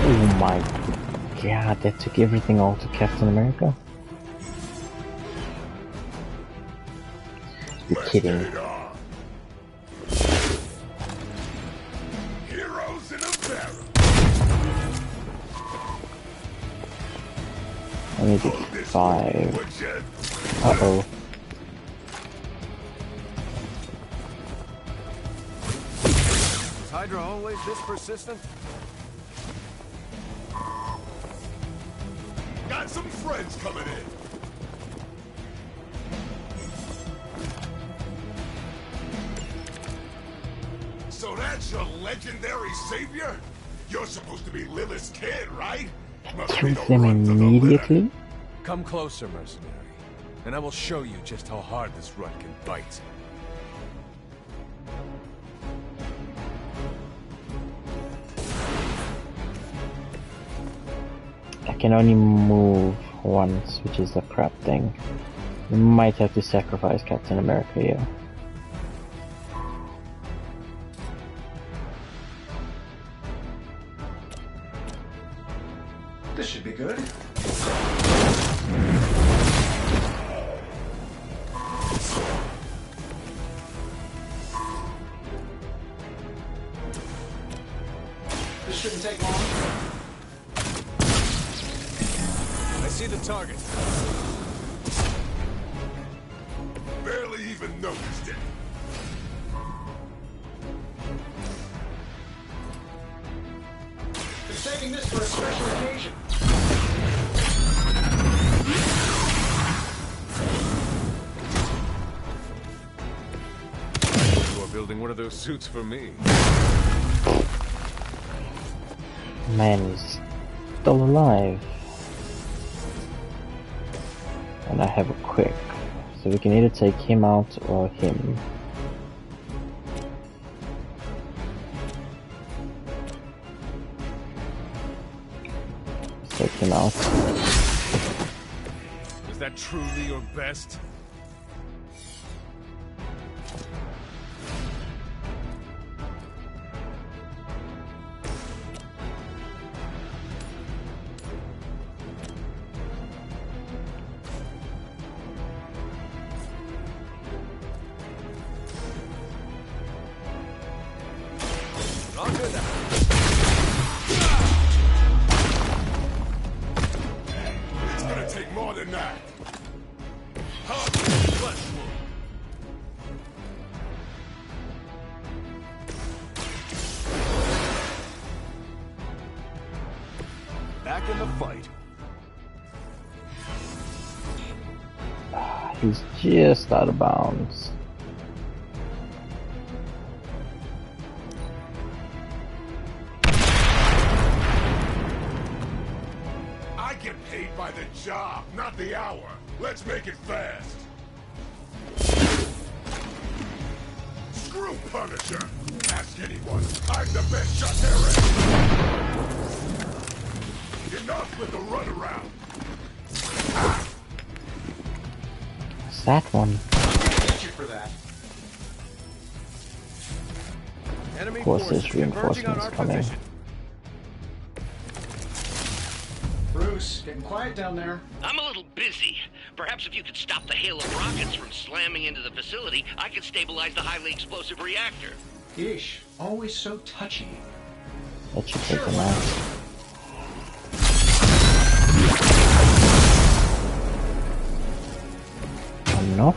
Oh my god, that took everything all to Captain America? You're kidding. Heroes in a barrel. I need to 5. Uh-oh. Is Hydra always this persistent? Got some friends coming in. So that's your legendary savior? You're supposed to be Lilith's kid, right? Must be Kill the them runt of the litter. immediately? Come closer, mercenary, and I will show you just how hard this run can bite. I can only move once, which is the crap thing. We might have to sacrifice Captain America here. This should be good. This shouldn't take long. I see the target. Barely even noticed it. They're saving this for a special occasion. You are building one of those suits for me. Man is still alive. And I have a quick. So we can either take him out or him. Let's take him out. Is that truly your best? back in the fight. He's just out of bounds. I get paid by the job, not the hour. Let's make it fast. Screw Punisher. Ask anyone. I'm the best shot there is. Enough with the runaround. What's that one? Get you for that. Enemy Of course, forces there's converging on reinforcements our coming. position. Bruce, getting quiet down there. I'm a little busy. Perhaps if you could stop the hail of rockets from slamming into the facility, I could stabilize the highly explosive reactor. Yeesh, always so touchy. That should take him out. I'm not.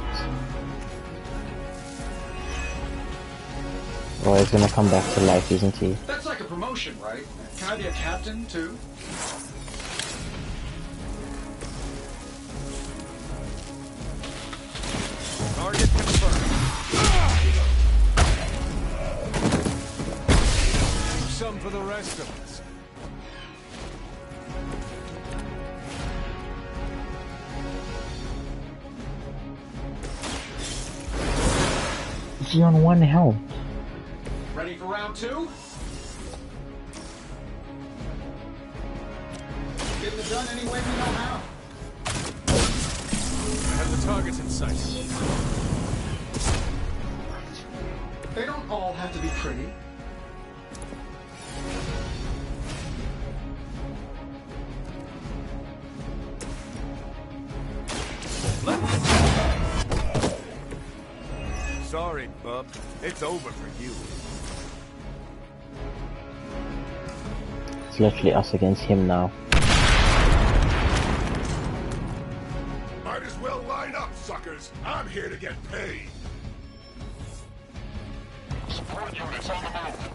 Oh, he's gonna come back to life, isn't he? That's like a promotion, right? Can I be a captain, too? Target confirmed. Some for the rest of us. Is he on one health? Ready for round two? Getting it done any way we know how. I have the targets in sight. They don't all have to be pretty. Sorry, bub. It's over for you. It's literally us against him now. Might as well line up, suckers. I'm here to get paid. Support units on the move.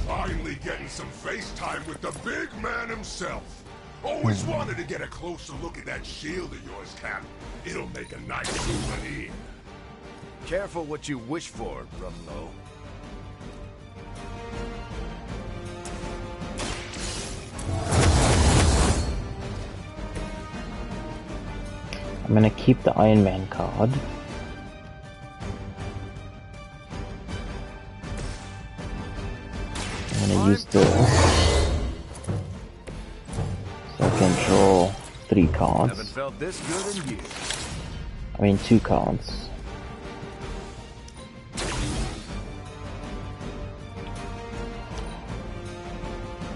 Finally getting some face time with the big man himself. Always wanted to get a closer look at that shield of yours, Cap. It'll make a nice souvenir. Careful what you wish for, Rumlow. I'm gonna keep the Iron Man card. I'm gonna use the... so I can draw 3 cards. Haven't felt this good in years. I mean 2 cards.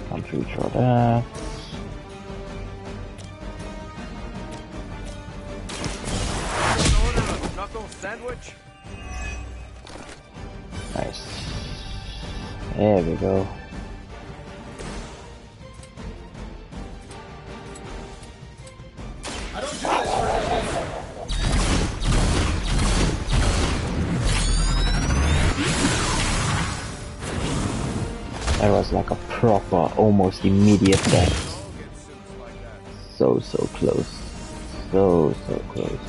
Can't redraw that. Order a knuckle sandwich? Nice. There we go. I don't do this for a living. That was like a proper, almost immediate death. So close. So close.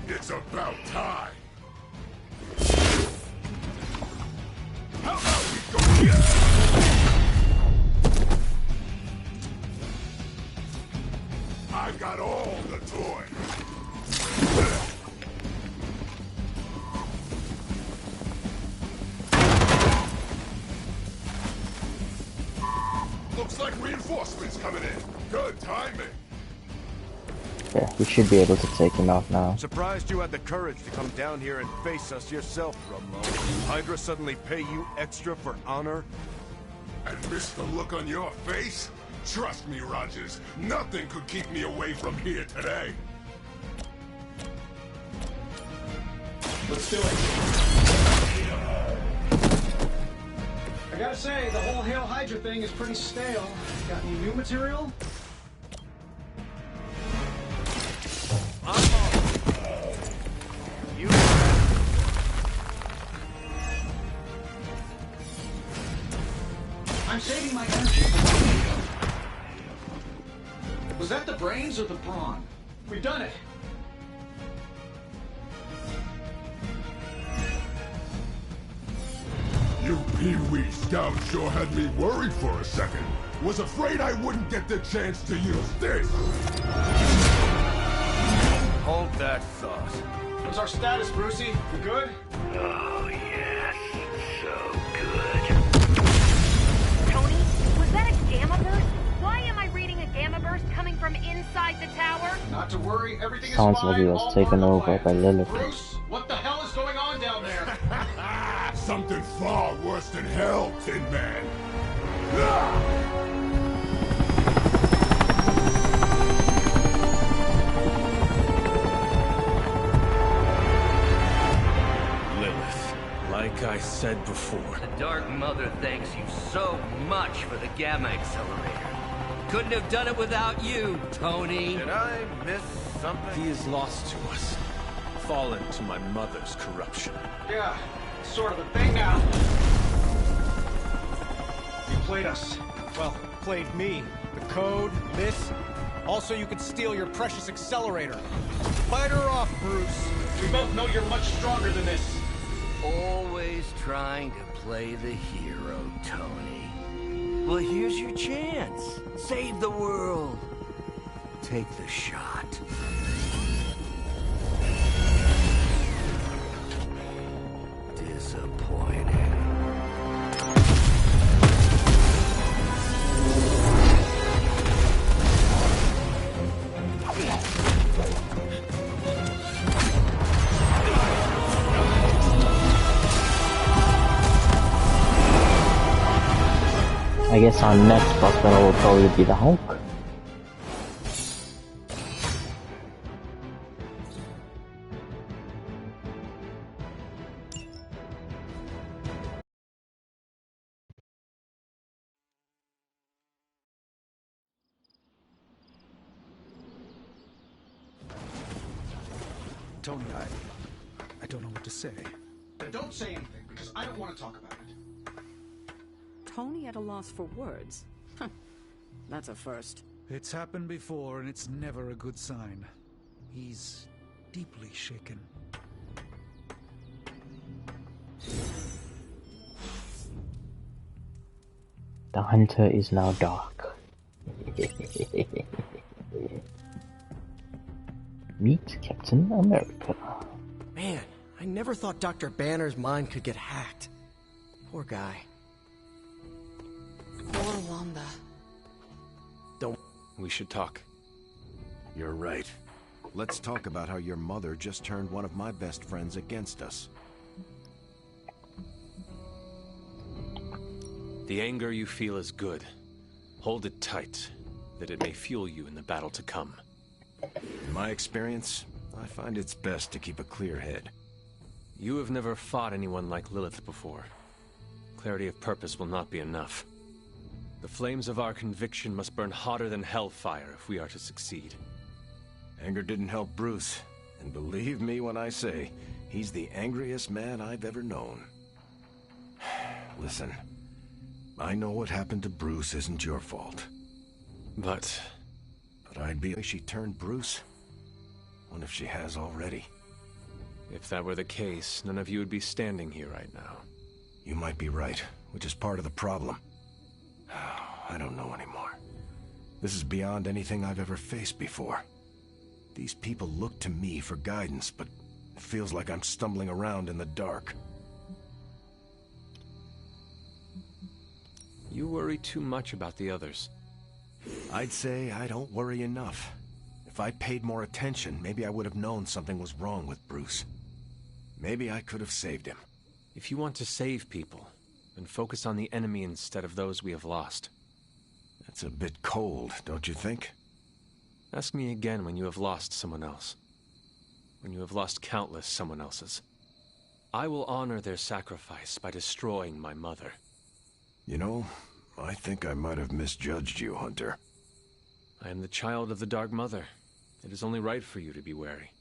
It's about time. How about we go get it? I've got all the toys. Looks like reinforcements coming in. Good timing. Yeah, we should be able to take him out now. Surprised you had the courage to come down here and face us yourself, Rumlow. Hydra suddenly pay you extra for honor? And miss the look on your face? Trust me, Rogers, nothing could keep me away from here today. Let's do it. I gotta say, the whole Hail Hydra thing is pretty stale. Got any new material? I'm saving my energy for when we go. Was that the brains or the brawn? We've done it. You Pee-wee Scout sure had me worried for a second. Was afraid I wouldn't get the chance to use this. Hold that thought. What's our status, Brucey? You good? Oh, yes. So good. Tony, was that a gamma burst? Why am I reading a gamma burst coming from inside the tower? Not to worry, everything is Sounds fine. like he was taken over by Lilith. Bruce, what the hell is going on down there? Something far worse than hell, Tin Man. Lilith, like I said before. The Dark Mother thanks you so much for the Gamma Accelerator. Couldn't have done it without you, Tony. Did I miss something? He is lost to us. Fallen to my mother's corruption. Yeah, sort of a thing now. You played us. Well, played me. The code, this. Also, you could steal your precious accelerator. Fight her off, Bruce. We both know you're much stronger than this. Always trying to play the hero, Tony. Well, here's your chance. Save the world. Take the shot. Disappointing. I guess our next boss battle will probably be the Hulk. Tony, I don't know what to say. Then don't say anything, because I don't want to talk about it. Tony at a loss for words. That's a first. It's happened before, and it's never a good sign. He's deeply shaken. The hunter is now dark. Meet Captain America. Man, I never thought Dr. Banner's mind could get hacked. Poor guy. Poor Wanda. Don't... We should talk. You're right. Let's talk about how your mother just turned one of my best friends against us. The anger you feel is good. Hold it tight, that it may fuel you in the battle to come. In my experience, I find it's best to keep a clear head. You have never fought anyone like Lilith before. Clarity of purpose will not be enough. The flames of our conviction must burn hotter than hellfire if we are to succeed. Anger didn't help Bruce, and believe me when I say, he's the angriest man I've ever known. Listen, I know what happened to Bruce isn't your fault. But I'd be... She turned Bruce? What if she has already? If that were the case, none of you would be standing here right now. You might be right, which is part of the problem. I don't know anymore. This is beyond anything I've ever faced before. These people look to me for guidance, but it feels like I'm stumbling around in the dark. You worry too much about the others. I'd say I don't worry enough. If I paid more attention, maybe I would have known something was wrong with Bruce. Maybe I could have saved him. If you want to save people, then focus on the enemy instead of those we have lost. That's a bit cold, don't you think? Ask me again when you have lost someone else. When you have lost countless someone else's. I will honor their sacrifice by destroying my mother. You know, I think I might have misjudged you, Hunter. I am the child of the Dark Mother. It is only right for you to be wary.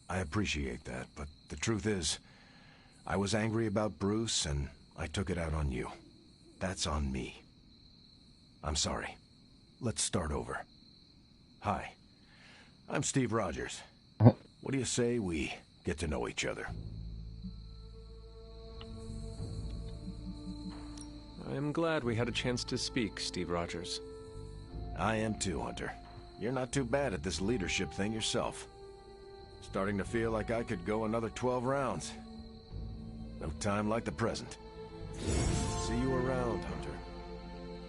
I appreciate that, but the truth is, I was angry about Bruce, and I took it out on you. That's on me. I'm sorry. Let's start over. Hi, I'm Steve Rogers. What do you say we get to know each other? I'm glad we had a chance to speak, Steve Rogers. I am too, Hunter. You're not too bad at this leadership thing yourself. Starting to feel like I could go another 12 rounds. No time like the present. See you around, Hunter.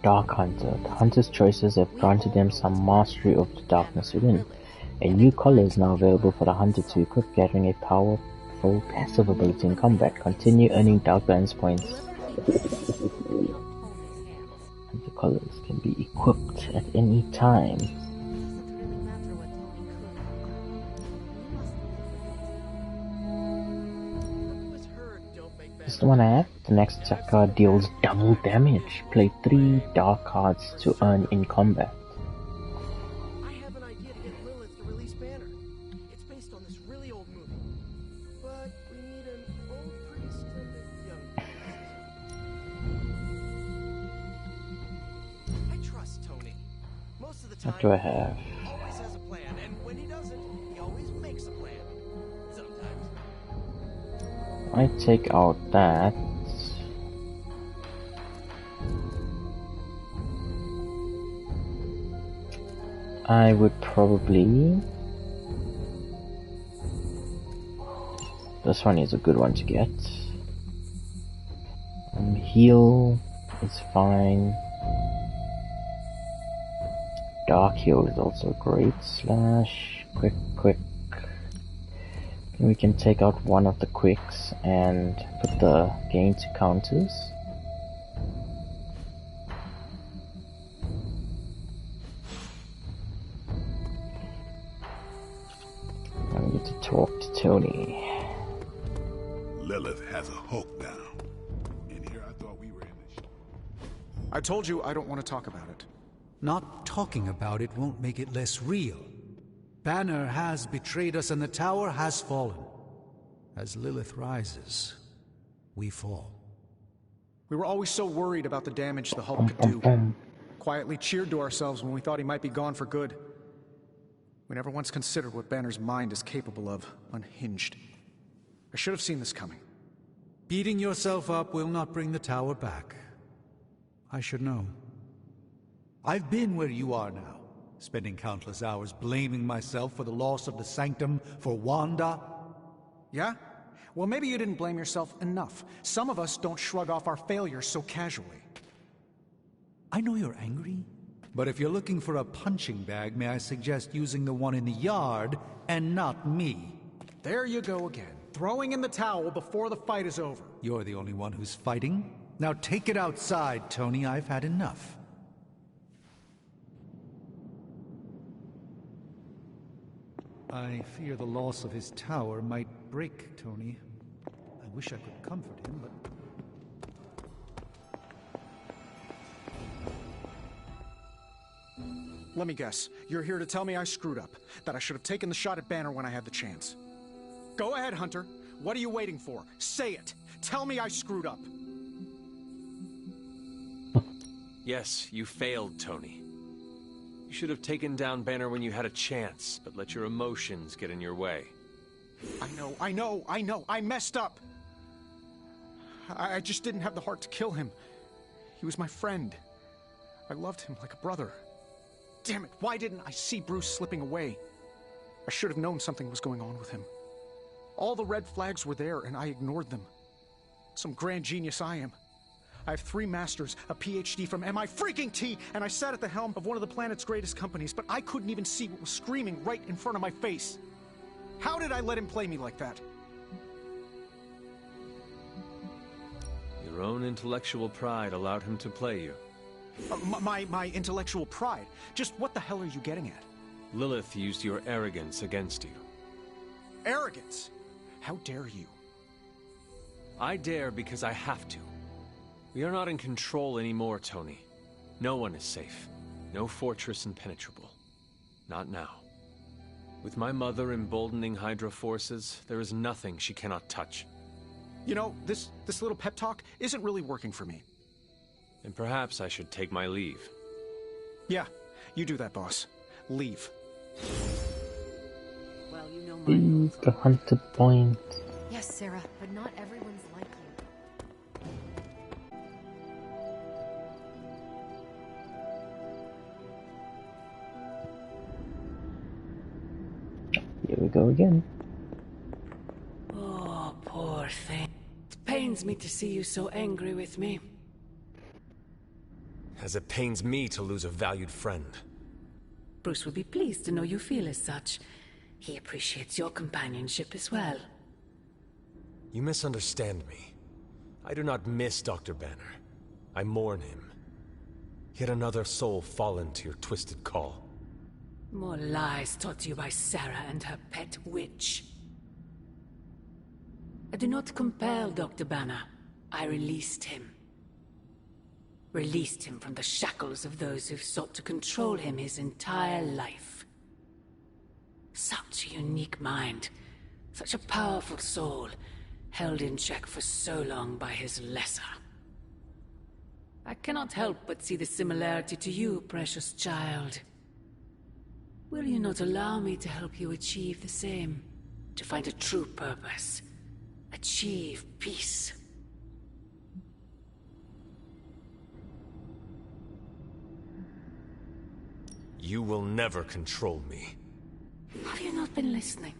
Dark Hunter. The Hunter's choices have granted them some mastery of the darkness within. A new color is now available for the Hunter to equip, gathering a powerful passive ability in combat. Continue earning Dark Balance points. Hunter colors can be equipped at any time. This is the one I have. The next attack card deals double damage. Play 3 dark cards to earn in combat. I have an idea to get Lilith to release Banner. It's based on this really old movie. But we need an old priest and a young priest. I trust Tony. Most of the time, What do I have? he always has a plan, and when he doesn't, he always makes a plan. Sometimes. I take out that. I would probably... This one is a good one to get. Heal is fine. Dark heal is also great. Slash, quick. We can take out one of the quicks and put the gain to counters. I need to talk to Tony. Lilith has a hook now. And here I thought we were in the show. I told you I don't want to talk about it. Not talking about it won't make it less real. Banner has betrayed us and the tower has fallen. As Lilith rises, we fall. We were always so worried about the damage the Hulk could do. Quietly cheered to ourselves when we thought he might be gone for good. We never once considered what Banner's mind is capable of, unhinged. I should have seen this coming. Beating yourself up will not bring the tower back. I should know. I've been where you are now, spending countless hours blaming myself for the loss of the Sanctum, for Wanda. Yeah? Well, maybe you didn't blame yourself enough. Some of us don't shrug off our failures so casually. I know you're angry, but if you're looking for a punching bag, may I suggest using the one in the yard and not me? There you go again, throwing in the towel before the fight is over. You're the only one who's fighting. Now take it outside, Tony. I've had enough. I fear the loss of his tower might break Tony. I wish I could comfort him, but... Let me guess. You're here to tell me I screwed up. That I should have taken the shot at Banner when I had the chance. Go ahead, Hunter. What are you waiting for? Say it. Tell me I screwed up. Yes, you failed, Tony. You should have taken down Banner when you had a chance, but let your emotions get in your way. I know. I messed up. I just didn't have the heart to kill him. He was my friend. I loved him like a brother. Damn it, why didn't I see Bruce slipping away? I should have known something was going on with him. All the red flags were there, and I ignored them. Some grand genius I am. I have 3 masters, a PhD from MI-freaking-T, and I sat at the helm of one of the planet's greatest companies, but I couldn't even see what was screaming right in front of my face. How did I let him play me like that? Your own intellectual pride allowed him to play you. My intellectual pride? Just what the hell are you getting at? Lilith used your arrogance against you. Arrogance? How dare you? I dare because I have to. We are not in control anymore, Tony. No one is safe. No fortress impenetrable. Not now. With my mother emboldening Hydra forces, there is nothing she cannot touch. You know, this little pep talk isn't really working for me. And perhaps I should take my leave. Yeah, you do that, boss. Leave. Well, you know Leave the hunter point. Yes, Sarah, but not everyone's like you. Here we go again. Oh, poor thing. It pains me to see you so angry with me. As it pains me to lose a valued friend. Bruce will be pleased to know you feel as such. He appreciates your companionship as well. You misunderstand me. I do not miss Dr. Banner. I mourn him. Yet another soul fallen to your twisted call. More lies taught to you by Sarah and her pet witch. I do not compel Dr. Banner. I released him. Released him from the shackles of those who've sought to control him his entire life. Such a unique mind, such a powerful soul, held in check for so long by his lesser. I cannot help but see the similarity to you, precious child. Will you not allow me to help you achieve the same? To find a true purpose, achieve peace. You will never control me. Have you not been listening?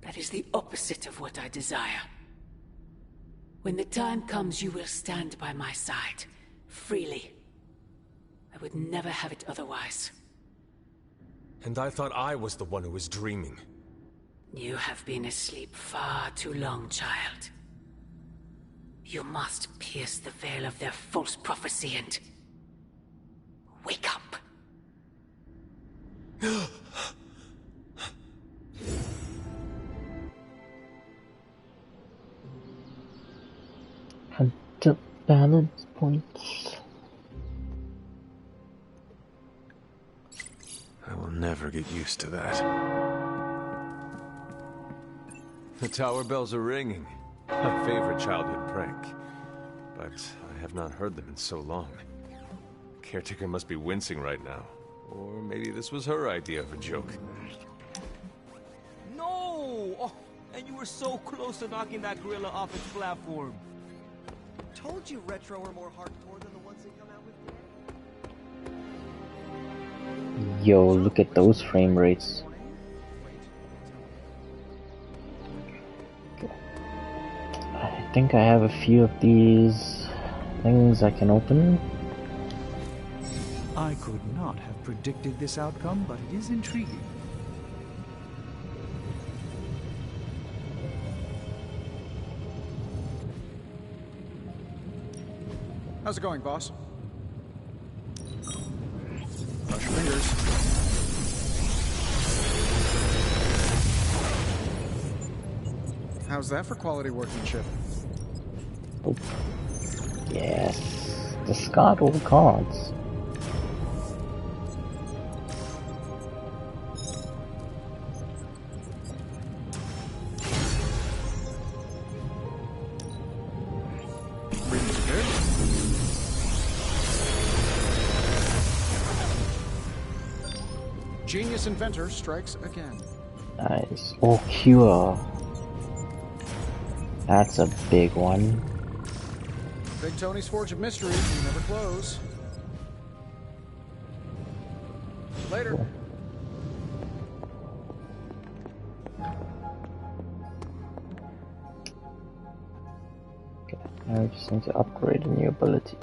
That is the opposite of what I desire. When the time comes, you will stand by my side, freely. I would never have it otherwise. And I thought I was the one who was dreaming. You have been asleep far too long, child. You must pierce the veil of their false prophecy and... wake up. Hunter balance points. I will never get used to that. The tower bells are ringing. My favorite childhood prank. But I have not heard them in so long. Caretaker must be wincing right now. Or maybe this was her idea of a joke. No! Oh, and you were so close to knocking that gorilla off its platform. Told you Retro are more hardcore than the ones they come out with. Yo, look at those frame rates. Okay. I think I have a few of these things I can open. I could not have predicted this outcome, but it is intriguing. How's it going, boss? Cross your fingers. How's that for quality workmanship? Oh. Yes. Discard all cards. Genius inventor strikes again. Nice. Or cure. That's a big one. Big Tony's Forge of Mysteries, we never close. Later. Cool. Okay, now I just need to upgrade a new ability.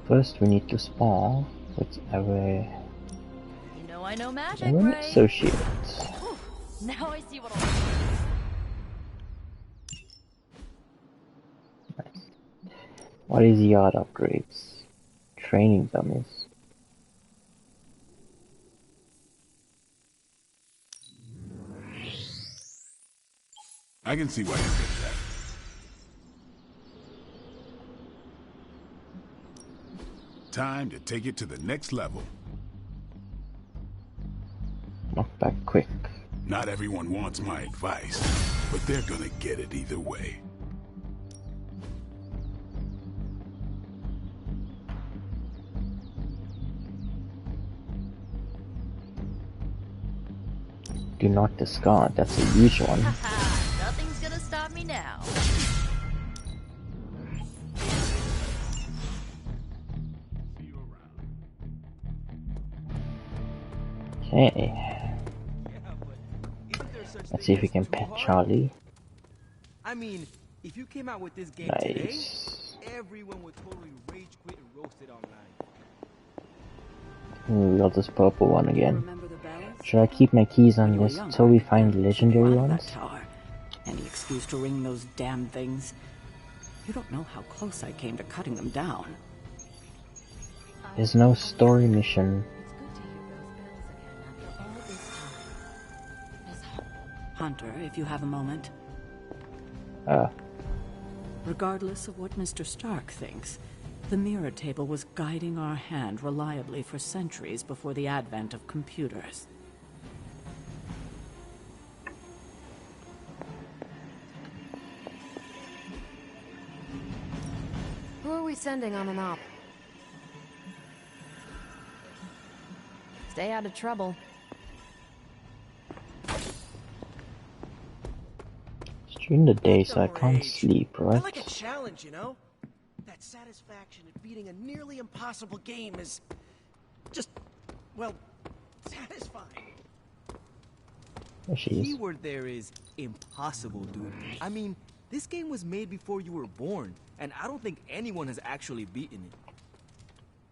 First, we need to spawn with our You know I know magic, an right? associate. Whew, now I see what I'll Nice. What is yard upgrades? Training dummies. I can see why you did that. Time to take it to the next level. Knock back quick. Not everyone wants my advice, but they're gonna get it either way. Do not discard. That's a huge one. Nothing's gonna stop me now. Okay. Let's see if we can pet Charlie. I mean, if you came out with this game Nice. today, everyone would totally rage quit and roast it online. We got this purple one again. Should I keep my keys on this till we find the legendary ones? Any excuse to ring those damn things. You don't know how close I came to cutting them down. There's no story mission. Hunter, if you have a moment. Regardless of what Mr. Stark thinks, the mirror table was guiding our hand reliably for centuries before the advent of computers. Who are we sending on an op? Stay out of trouble. It's during the day, so I can't sleep, I right? like a challenge, you know? That satisfaction at beating a nearly impossible game is just, well, satisfying. There she The is. keyword there is impossible, dude. I mean, this game was made before you were born, and I don't think anyone has actually beaten it.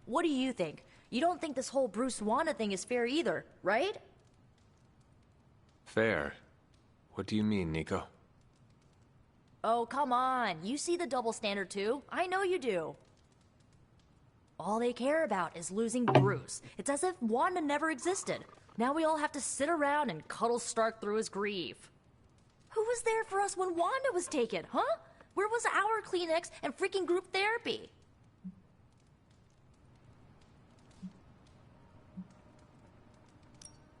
What do you think? You don't think this whole Bruce Wanda thing is fair either, right? Fair? What do you mean, Nico? Oh, come on. You see the double standard too. I know you do. All they care about is losing Bruce. It's as if Wanda never existed. Now we all have to sit around and cuddle Stark through his grief. Who was there for us when Wanda was taken, huh? Where was our Kleenex and freaking group therapy?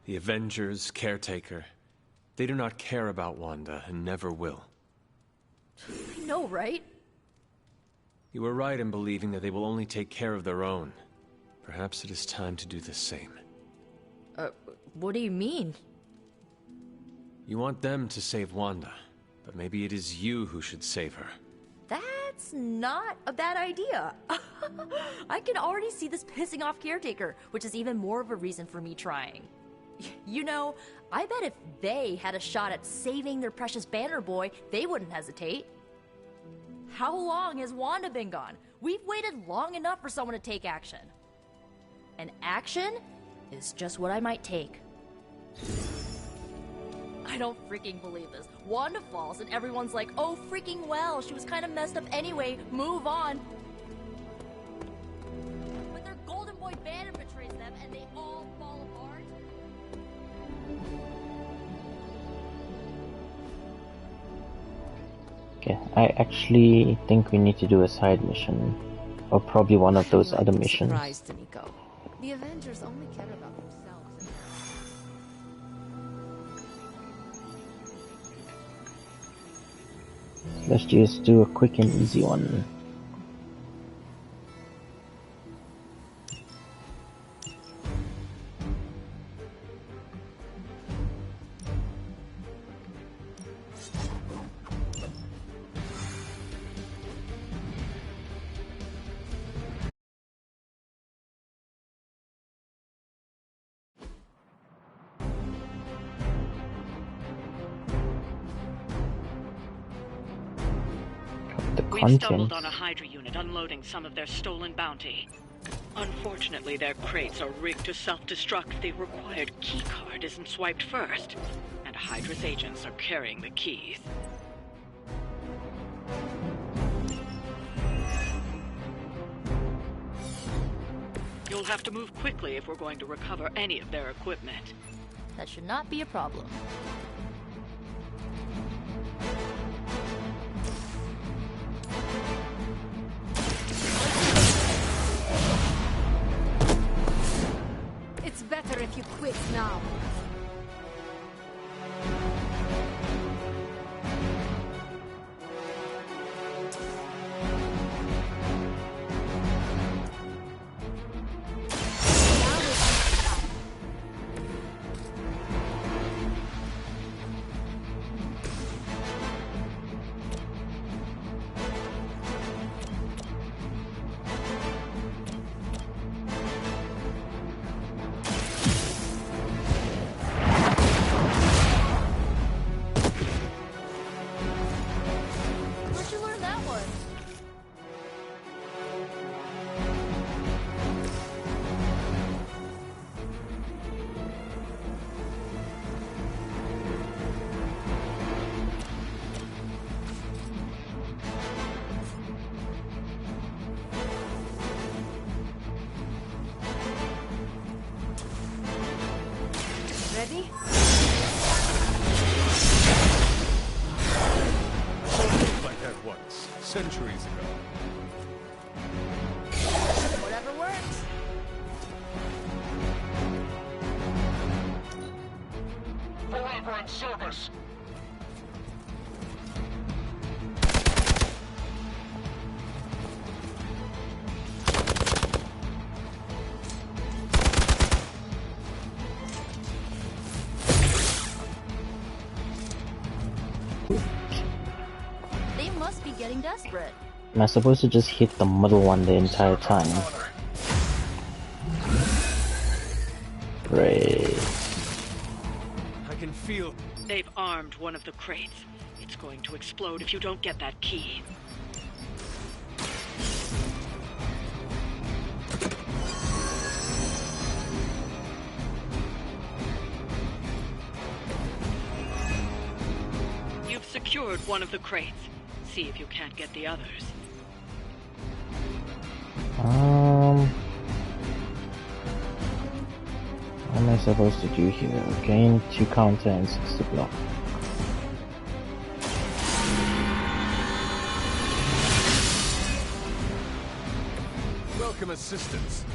The Avengers, Caretaker. They do not care about Wanda and never will. I know, right? You were right in believing that they will only take care of their own. Perhaps it is time to do the same. What do you mean? You want them to save Wanda, but maybe it is you who should save her. That's not a bad idea. I can already see this pissing off Caretaker, which is even more of a reason for me trying. You know, I bet if they had a shot at saving their precious Banner Boy, they wouldn't hesitate. How long has Wanda been gone? We've waited long enough for someone to take action. And action is just what I might take. I don't freaking believe this. Wanda falls and everyone's like, oh freaking well, she was kind of messed up anyway, move on. But their golden boy Banner betrays them and they all fall apart. Okay, I actually think we need to do a side mission. Or probably one of those other missions. Surprise to Nico. The Avengers only care about themselves. Let's just do a quick and easy one. We've stumbled on a Hydra unit unloading some of their stolen bounty. Unfortunately, their crates are rigged to self-destruct if the required keycard isn't swiped first, and Hydra's agents are carrying the keys. You'll have to move quickly if we're going to recover any of their equipment. That should not be a problem. It's better if you quit now. centuries ago. Whatever works. Forever in service. They must be getting desperate. Am I supposed to just hit the middle one the entire time? Great. I can feel... They've armed one of the crates. It's going to explode if you don't get that key. You've secured one of the crates. See if you can't get the others. What am I supposed to do here? Gain 2 counter and 6 to block. Welcome assistance.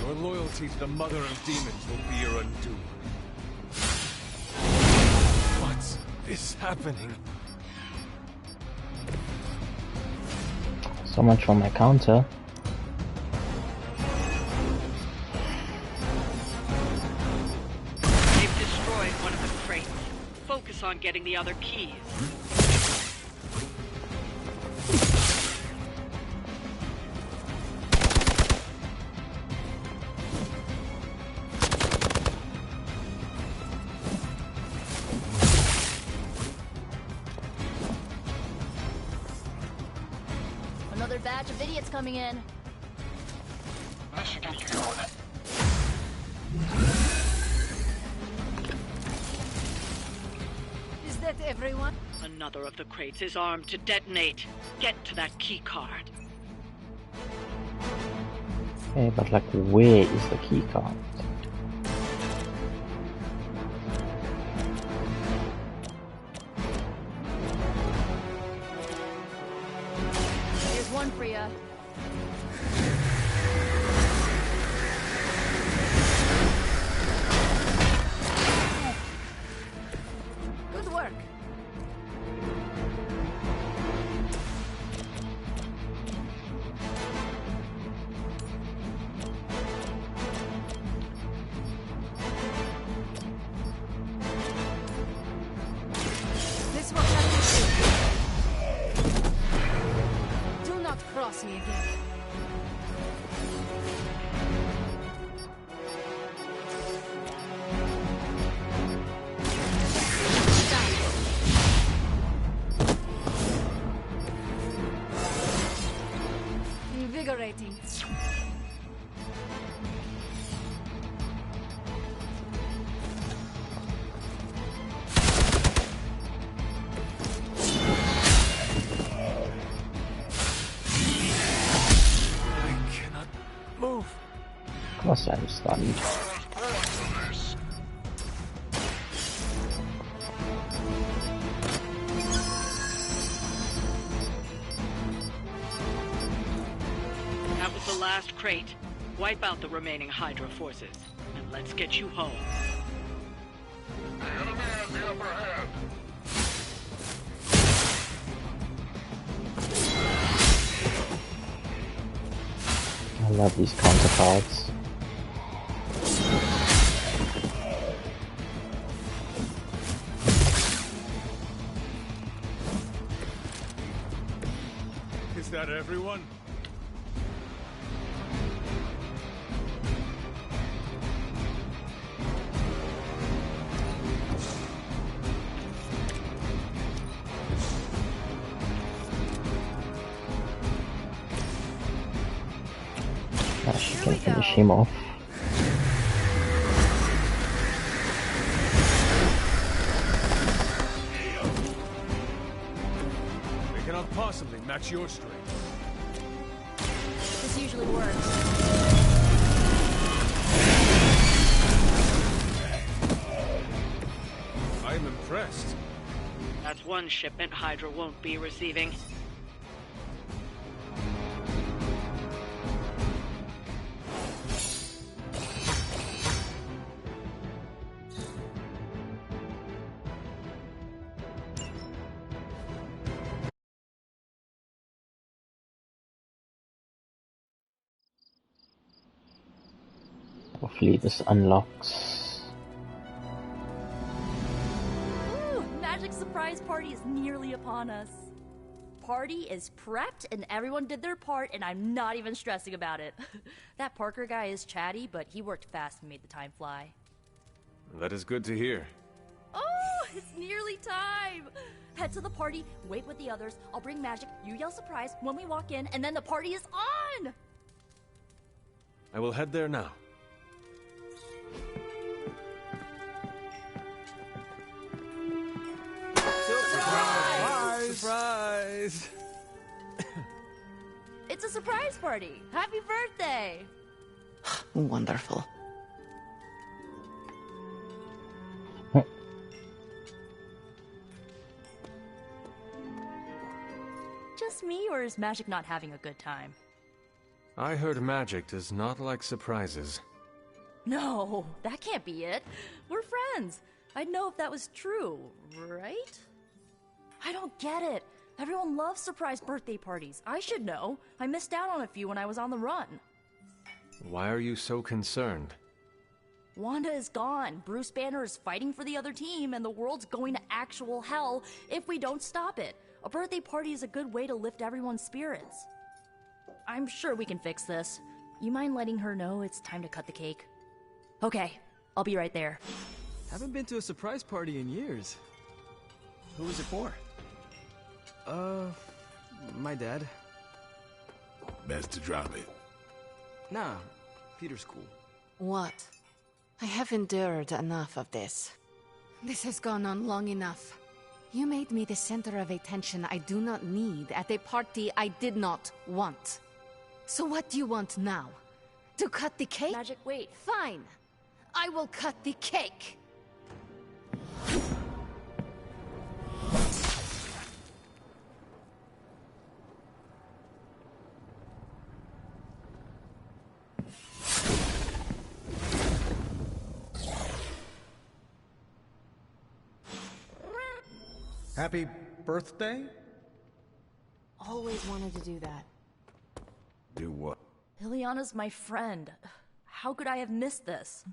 Your loyalty to the Mother of Demons will be your undoing. What is happening? So much for my counter. They've destroyed one of the crates. Focus on getting the other keys. Another batch of idiots coming in. Is that everyone? Another of the crates is armed to detonate. Get to that key card. Okay, but like, where is the key card? Here's one for ya. Good work. This will have to do. Do not cross me again. Invigorating. Move. Of course I'm stunned. That was the last crate. Wipe out the remaining Hydra forces, and let's get you home. The enemy has the upper hand. I love these counter cards. Is that everyone? She can finish him off. They cannot possibly match your strength. This usually works. I'm impressed. That's one shipment Hydra won't be receiving. Hopefully this unlocks. Ooh, Magic Surprise Party is nearly upon us. Party is prepped and everyone did their part and I'm not even stressing about it. That Parker guy is chatty, but he worked fast and made the time fly. That is good to hear. Oh, it's nearly time! Head to the party, wait with the others, I'll bring magic, you yell surprise when we walk in, and then the party is on! I will head there now. Surprise! Surprise! It's a surprise party! Happy birthday! Wonderful. Just me, or is Magic not having a good time? I heard magic does not like surprises. No, that can't be it. We're friends. I'd know if that was true, right? I don't get it. Everyone loves surprise birthday parties. I should know. I missed out on a few when I was on the run. Why are you so concerned? Wanda is gone. Bruce Banner is fighting for the other team, and the world's going to actual hell if we don't stop it. A birthday party is a good way to lift everyone's spirits. I'm sure we can fix this. You mind letting her know it's time to cut the cake? Okay, I'll be right there. Haven't been to a surprise party in years. Who was it for? My dad. Best to drop it. Nah, Peter's cool. What? I have endured enough of this. This has gone on long enough. You made me the center of attention I do not need at a party I did not want. So what do you want now? To cut the cake? Magic, wait. Fine. I will cut the cake. Happy birthday? Always wanted to do that. Do what? Liliana's my friend. How could I have missed this?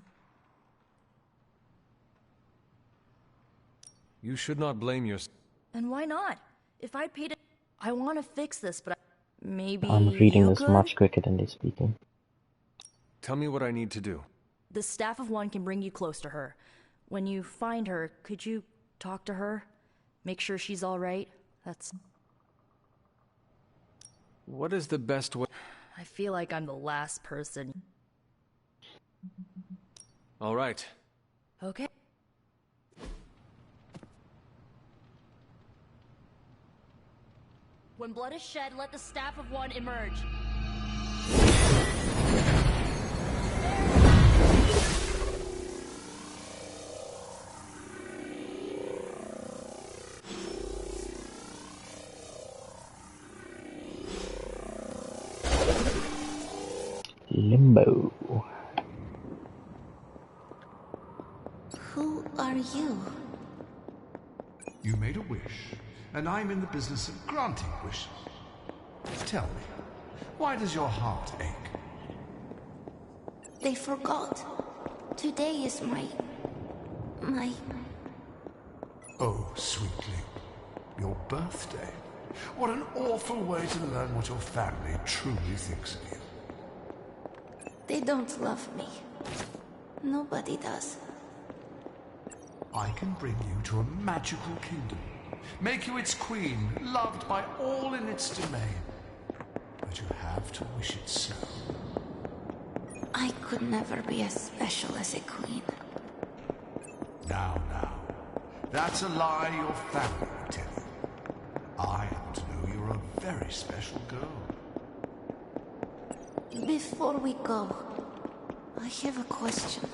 You should not blame yourself. And why not? If I'd paid it, I want to fix this, but maybe I'm reading you this could? much quicker than they're speaking. Tell me what I need to do. The staff of one can bring you close to her. When you find her, could you talk to her? Make sure she's all right? That's... What is the best way? I feel like I'm the last person. All right. Okay. When blood is shed, let the staff of one emerge. Limbo. Who are you? You made a wish, and I'm in the business of granting wishes. Tell me, why does your heart ache? They forgot. Today is my... Oh, sweetly, your birthday. What an awful way to learn what your family truly thinks of you. They don't love me. Nobody does. I can bring you to a magical kingdom. Make you its queen, loved by all in its domain. But you have to wish it so. I could never be as special as a queen. Now. That's a lie your family will tell you. I happen to know you're a very special girl. Before we go, I have a question.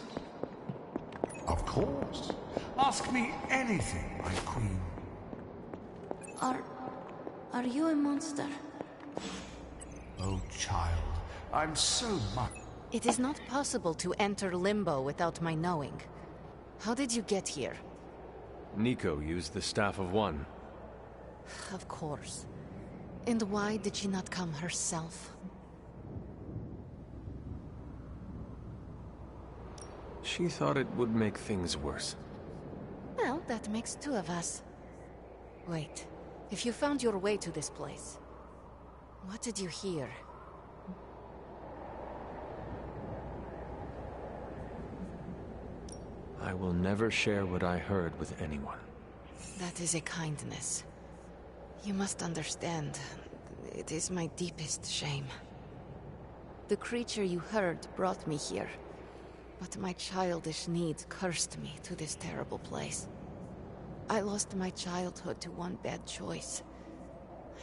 Of course. Ask me anything, my queen. Are you a monster? Oh, child, I'm so much... It is not possible to enter Limbo without my knowing. How did you get here? Nico used the Staff of One. Of course. And why did she not come herself? She thought it would make things worse. Well, that makes two of us. Wait, if you found your way to this place, what did you hear? I will never share what I heard with anyone. That is a kindness. You must understand, it is my deepest shame. The creature you heard brought me here, but my childish needs cursed me to this terrible place. I lost my childhood to one bad choice.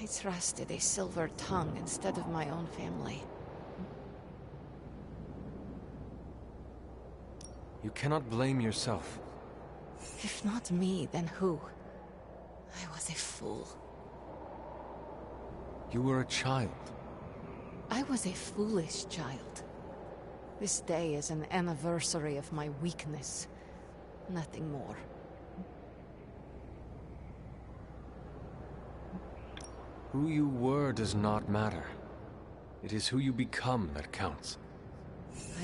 I trusted a silver tongue instead of my own family. You cannot blame yourself. If not me, then who? I was a fool. You were a child. I was a foolish child. This day is an anniversary of my weakness. Nothing more. Who you were does not matter. It is who you become that counts.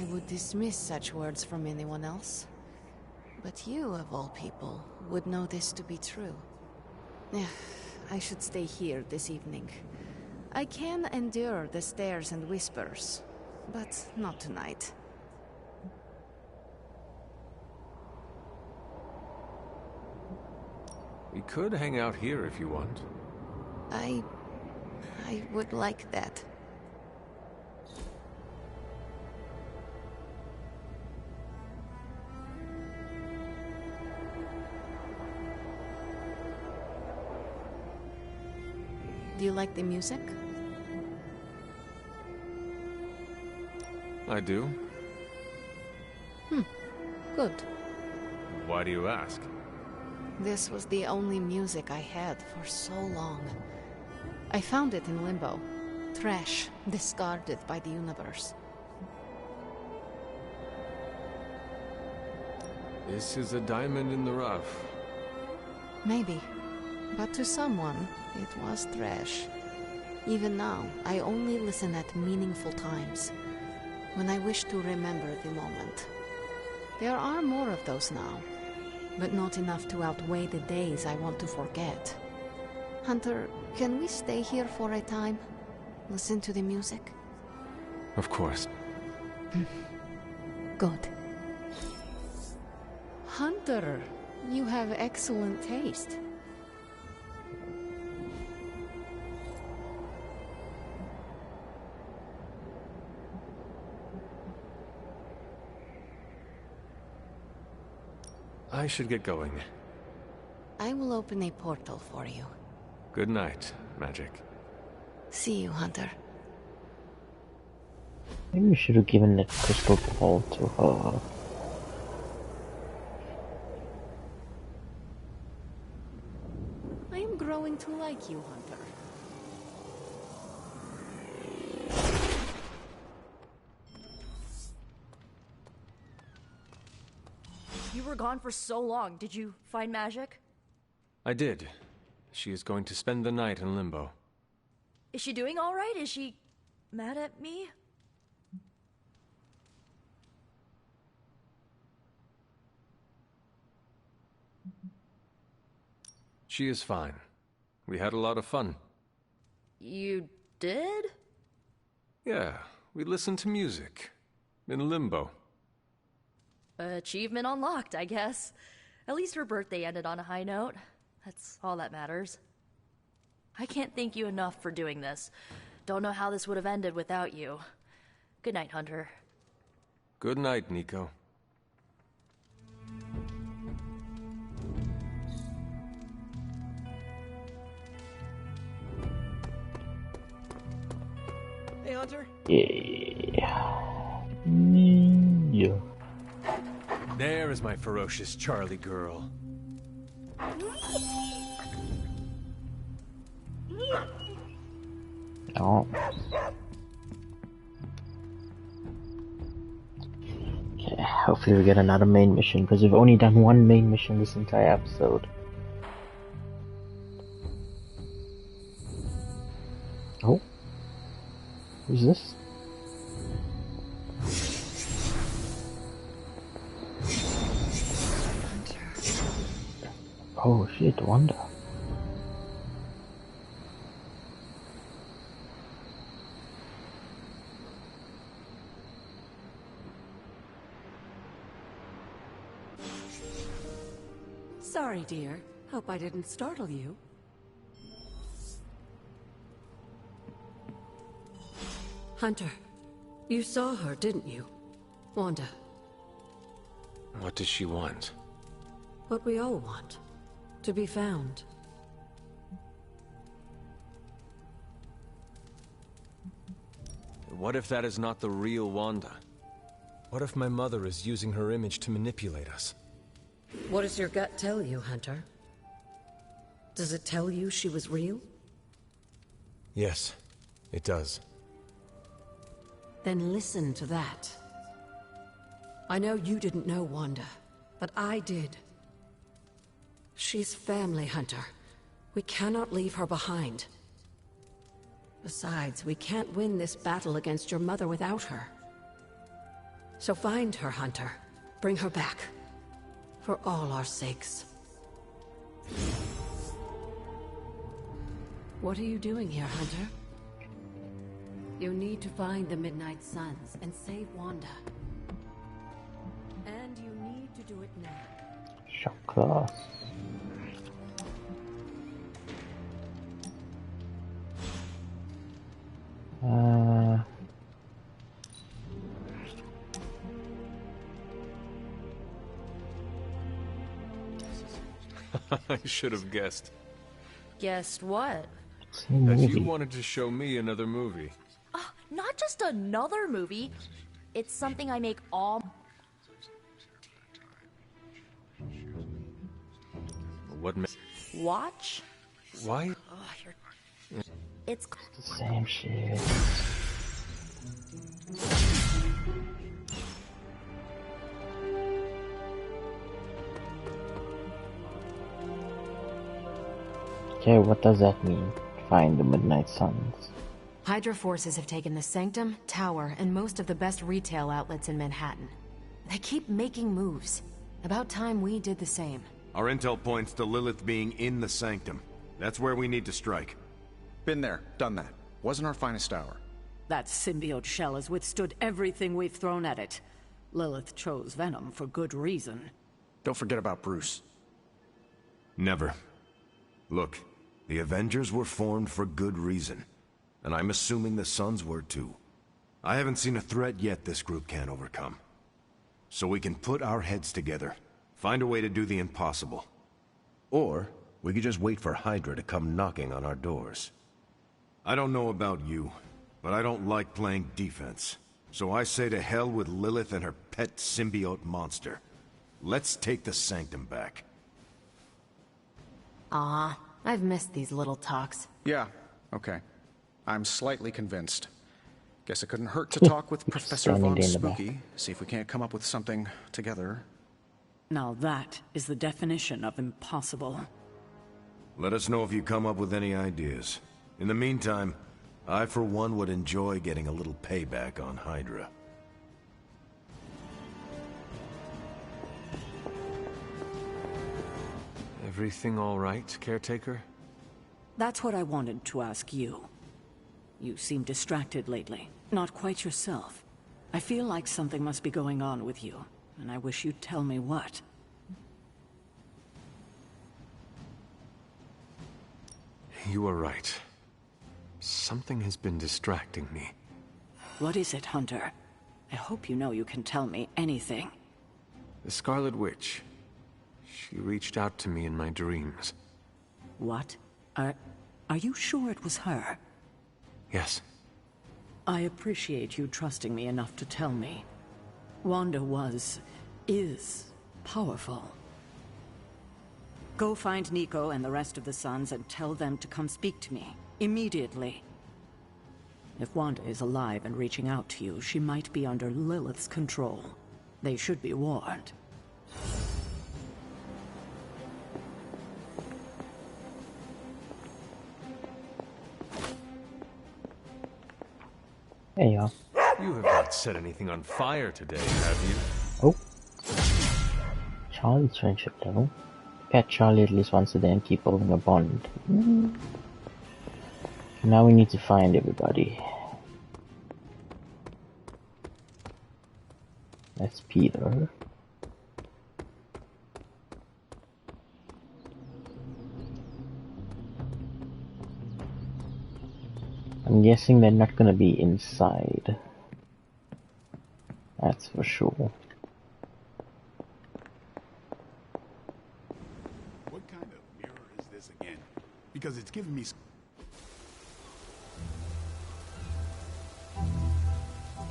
I would dismiss such words from anyone else. But you, of all people, would know this to be true. I should stay here this evening. I can endure the stares and whispers, but not tonight. We could hang out here if you want. I would like that. Do you like the music? I do. Good. Why do you ask? This was the only music I had for so long. I found it in Limbo. Trash, discarded by the universe. This is a diamond in the rough. Maybe. But to someone, it was trash. Even now, I only listen at meaningful times, when I wish to remember the moment. There are more of those now, but not enough to outweigh the days I want to forget. Hunter, can we stay here for a time? Listen to the music? Of course. Good. Hunter, you have excellent taste. I should get going. I will open a portal for you. Good night, Magic. See you, Hunter. Maybe we should have given the crystal ball to her. I am growing to like you, Hunter. You were gone for so long. Did you find Magic? I did. She is going to spend the night in Limbo. Is she doing all right? Is she mad at me? She is fine. We had a lot of fun. You did? Yeah, we listened to music. In Limbo. Achievement unlocked, I guess. At least her birthday ended on a high note. That's all that matters. I can't thank you enough for doing this. Don't know how this would have ended without you. Good night, Hunter. Good night, Nico. Hey, Hunter. Yeah. Yeah. There is my ferocious Charlie girl. Oh. Okay, hopefully we get another main mission, because we've only done one main mission this entire episode. Oh. Who's this? Oh shit, Wanda. Sorry, dear. Hope I didn't startle you. Hunter, you saw her, didn't you? Wanda. What does she want? What we all want. To be found. What if that is not the real Wanda? What if my mother is using her image to manipulate us? What does your gut tell you, Hunter? Does it tell you she was real? Yes, it does. Then listen to that. I know you didn't know Wanda, but I did. She's family, Hunter. We cannot leave her behind. Besides, we can't win this battle against your mother without her. So find her, Hunter. Bring her back. For all our sakes. What are you doing here, Hunter? You need to find the Midnight Suns and save Wanda. And you need to do it now. Shock class. I should have guessed. Guessed what? That you wanted to show me another movie. Not just another movie. It's something I make all... What Watch? Why? Oh, it's the same shit. Okay, what does that mean? Find the Midnight Suns. Hydra forces have taken the Sanctum, Tower, and most of the best retail outlets in Manhattan. They keep making moves. About time we did the same. Our intel points to Lilith being in the Sanctum. That's where we need to strike. Been there, done that. Wasn't our finest hour. That symbiote shell has withstood everything we've thrown at it. Lilith chose Venom for good reason. Don't forget about Bruce. Never. Look, the Avengers were formed for good reason. And I'm assuming the Suns were too. I haven't seen a threat yet this group can't overcome. So we can put our heads together, find a way to do the impossible. Or we could just wait for Hydra to come knocking on our doors. I don't know about you, but I don't like playing defense. So I say to hell with Lilith and her pet symbiote monster. Let's take the Sanctum back. I've missed these little talks. Yeah, okay. I'm slightly convinced. Guess it couldn't hurt to talk with Professor Von Spooky, see if we can't come up with something together. Now that is the definition of impossible. Let us know if you come up with any ideas. In the meantime, I for one would enjoy getting a little payback on Hydra. Everything all right, caretaker? That's what I wanted to ask you. You seem distracted lately, not quite yourself. I feel like something must be going on with you, and I wish you'd tell me what. You are right. Something has been distracting me. What is it, Hunter? I hope you know you can tell me anything. The Scarlet Witch. She reached out to me in my dreams. What? Are you sure it was her? Yes. I appreciate you trusting me enough to tell me. Wanda is powerful. Go find Nico and the rest of the Sons and tell them to come speak to me, immediately. If Wanda is alive and reaching out to you, she might be under Lilith's control. They should be warned. Hey, y'all. You have not set anything on fire today, have you? Oh. Charlie's friendship level. Pet Charlie at least once a day and keep building a bond. Now we need to find everybody. That's Peter. I'm guessing they're not gonna be inside. That's for sure. What kind of mirror is this again? Because it's giving me...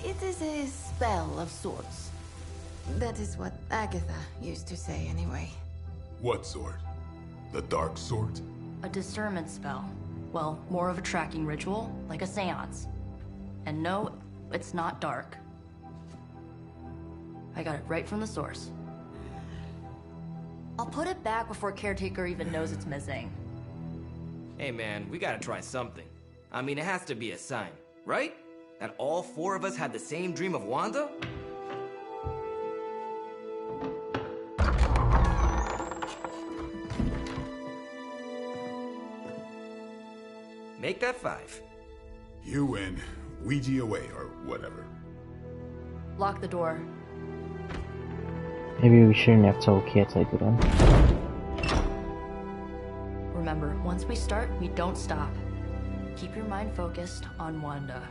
It is a spell of sorts. That is what Agatha used to say anyway. What sort? The dark sort? A discernment spell. Well, more of a tracking ritual, like a seance. And no, it's not dark. I got it right from the source. I'll put it back before Caretaker even knows it's missing. Hey man, we gotta try something. I mean, it has to be a sign, right? That all four of us had the same dream of Wanda? Make that 5. You win. Ouija away, or whatever. Lock the door. Maybe we shouldn't have told Caretaker then. Remember, once we start, we don't stop. Keep your mind focused on Wanda.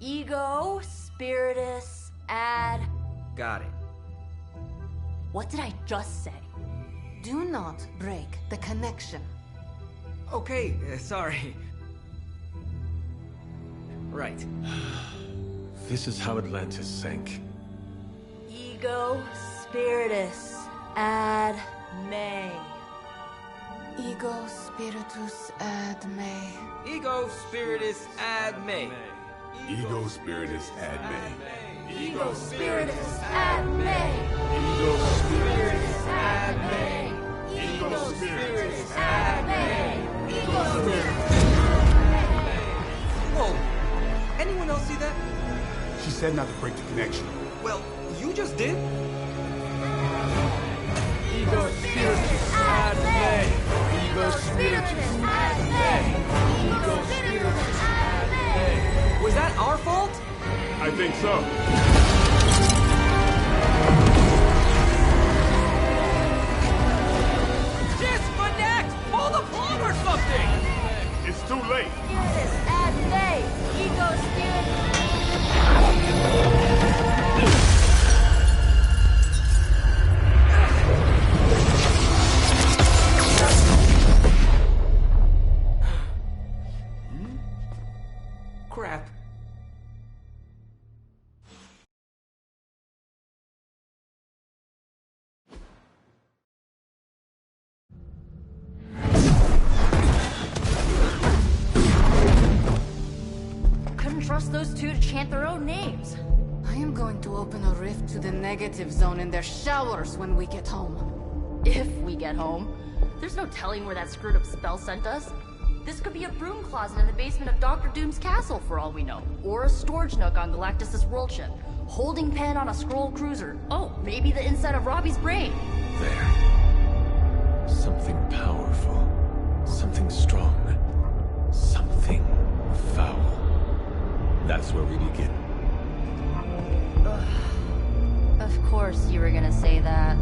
Ego, Spiritus, add... Got it. What did I just say? Do not break the connection. Okay, sorry. Right. This is how Atlantis sank. Ego, Spiritus, ad me. Ego spiritus ad me. Ego spiritus ad me. Ego spiritus ad me. Ego spiritus ad me. Ego spiritus ad me. Ego spiritus ad me. Ego spiritus. Whoa! Anyone else see that? She said not to break the connection. Well, you just did. Ego spiritus ad me. Ego spiritus ad me. Ego spiritus ad me. Was that our fault? I think so. Disconnect! Pull the plug or something! It's too late. Spiritus ad me. Ego spiritus. Crap. Couldn't trust those two to chant their own names. I am going to open a rift to the negative zone in their showers when we get home. If we get home. There's no telling where that screwed up spell sent us. This could be a broom closet in the basement of Dr. Doom's castle, for all we know. Or a storage nook on Galactus' world ship. Holding pen on a scroll cruiser. Oh, maybe the inside of Robbie's brain. There. Something powerful. Something strong. Something foul. That's where we begin. Of course you were gonna say that.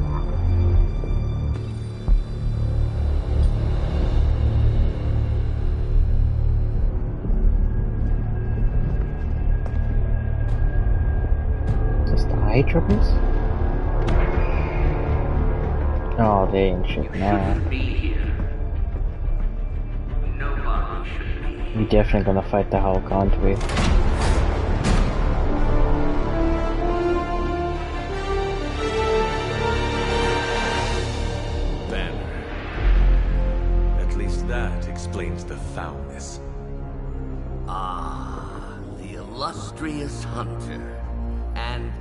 Troubles? Oh, they ain't shit now. Be here. Nobody should be here. We're definitely gonna fight the Hulk, aren't we? Banner. At least that explains the foulness. Ah, the illustrious hunter. And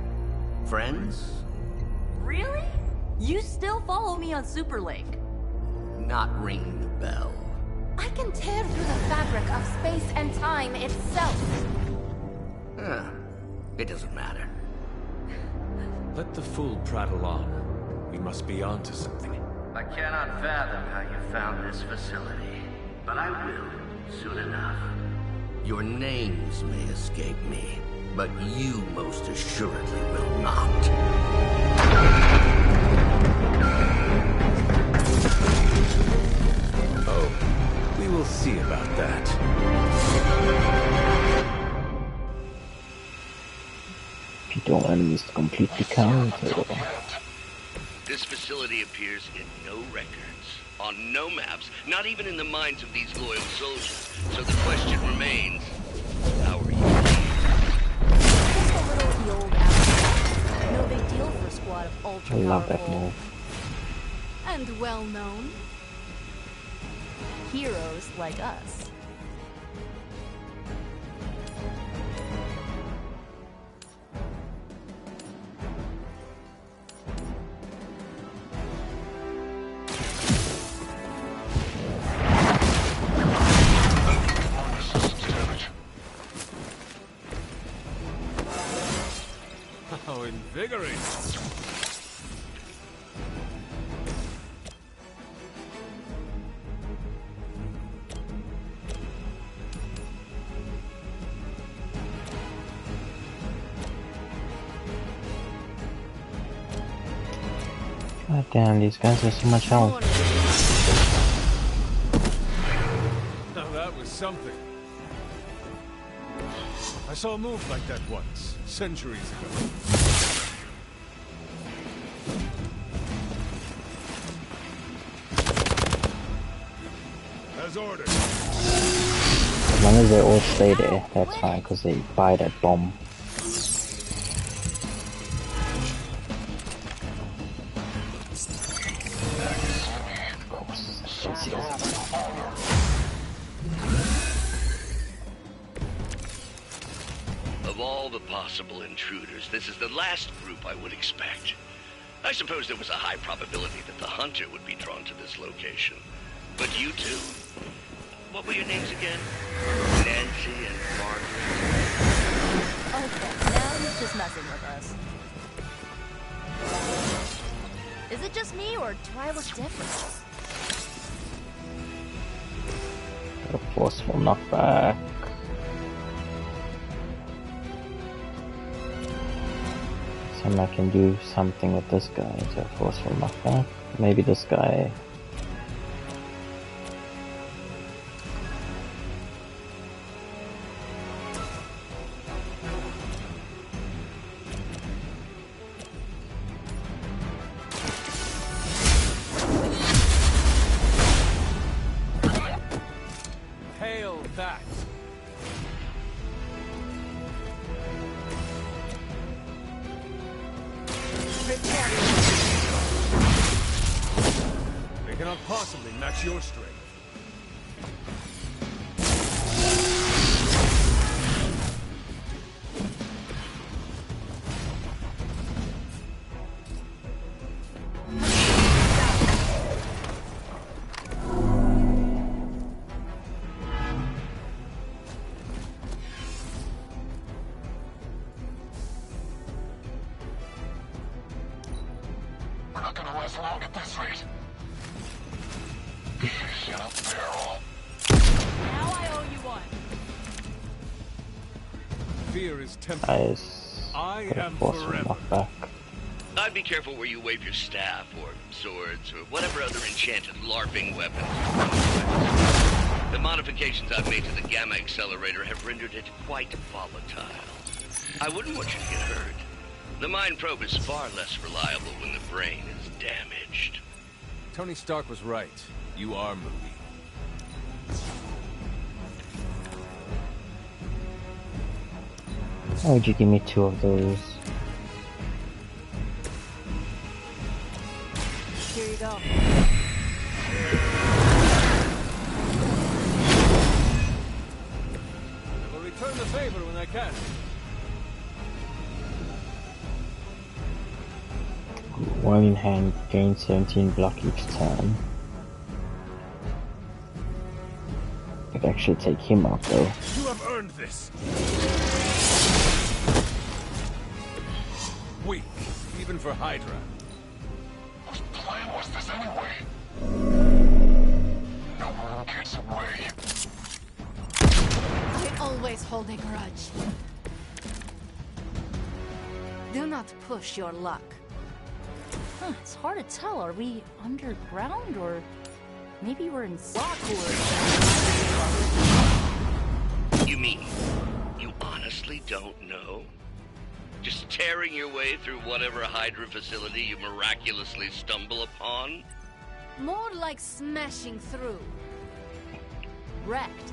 friends? Really? You still follow me on Superlink? Not ringing the bell. I can tear through the fabric of space and time itself. Huh. It doesn't matter. Let the fool prattle on. We must be onto something. I cannot fathom how you found this facility, but I will soon enough. Your names may escape me, but you most assuredly will not. Oh, we will see about that. If you don't enemies to completely counter. This facility appears in no records, on no maps, not even in the minds of these loyal soldiers. So the question remains, how are you Just a little of the old apple. No big deal for a squad of ultra I love that powerful move. And well known. heroes like us. How invigorating! God damn, these guys have so much health. Now that was something. I saw a move like that once, centuries ago. As ordered. As long as they all stay there, that's fine, because they buy that bomb. Of all the possible intruders, this is the last group I would expect. I suppose there was a high probability that the hunter would be drawn to this location. But you two, what were your names again? Nancy and Margaret? Okay, now he's just messing with us. Is it just me, or do I look different? A forceful knockback. And I can do something with this guy to a forceful knockback. Maybe this guy. Hail that! They cannot possibly match your strength. We're not gonna last long at this rate. Shut up, Barrel. Now I owe you one. Fear is tempered. Guys, I got a am forceful forever. knockback. I'd be careful where you wave your staff, or swords, or whatever other enchanted LARPing weapons. The modifications I've made to the Gamma Accelerator have rendered it quite volatile. I wouldn't want you to get hurt. The Mind Probe is far less reliable when the brain is damaged. Tony Stark was right. You are moody. Why would you give me 2 of those? Here you go. I will return the favor when I can. One in hand, gain 17 block each turn. I could actually take him out though. You have earned this. Weak, even for Hydra. Whose plan was this anyway? No one gets away. I always hold a grudge. Do not push your luck. Huh, it's hard to tell. Are we underground or maybe we're in Lockwood? You mean you honestly don't know? Just tearing your way through whatever Hydra facility you miraculously stumble upon? More like smashing through. Wrecked.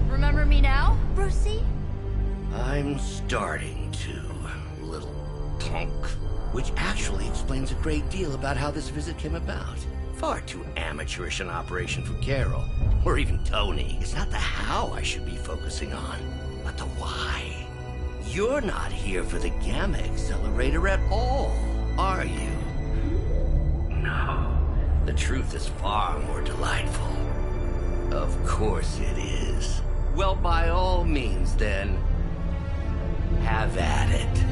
Remember me now, Brucey? I'm starting to, little punk. Which actually explains a great deal about how this visit came about. Far too amateurish an operation for Carol, or even Tony. It's not the how I should be focusing on, but the why. You're not here for the Gamma Accelerator at all, are you? No. The truth is far more delightful. Of course it is. Well, by all means, then, have at it.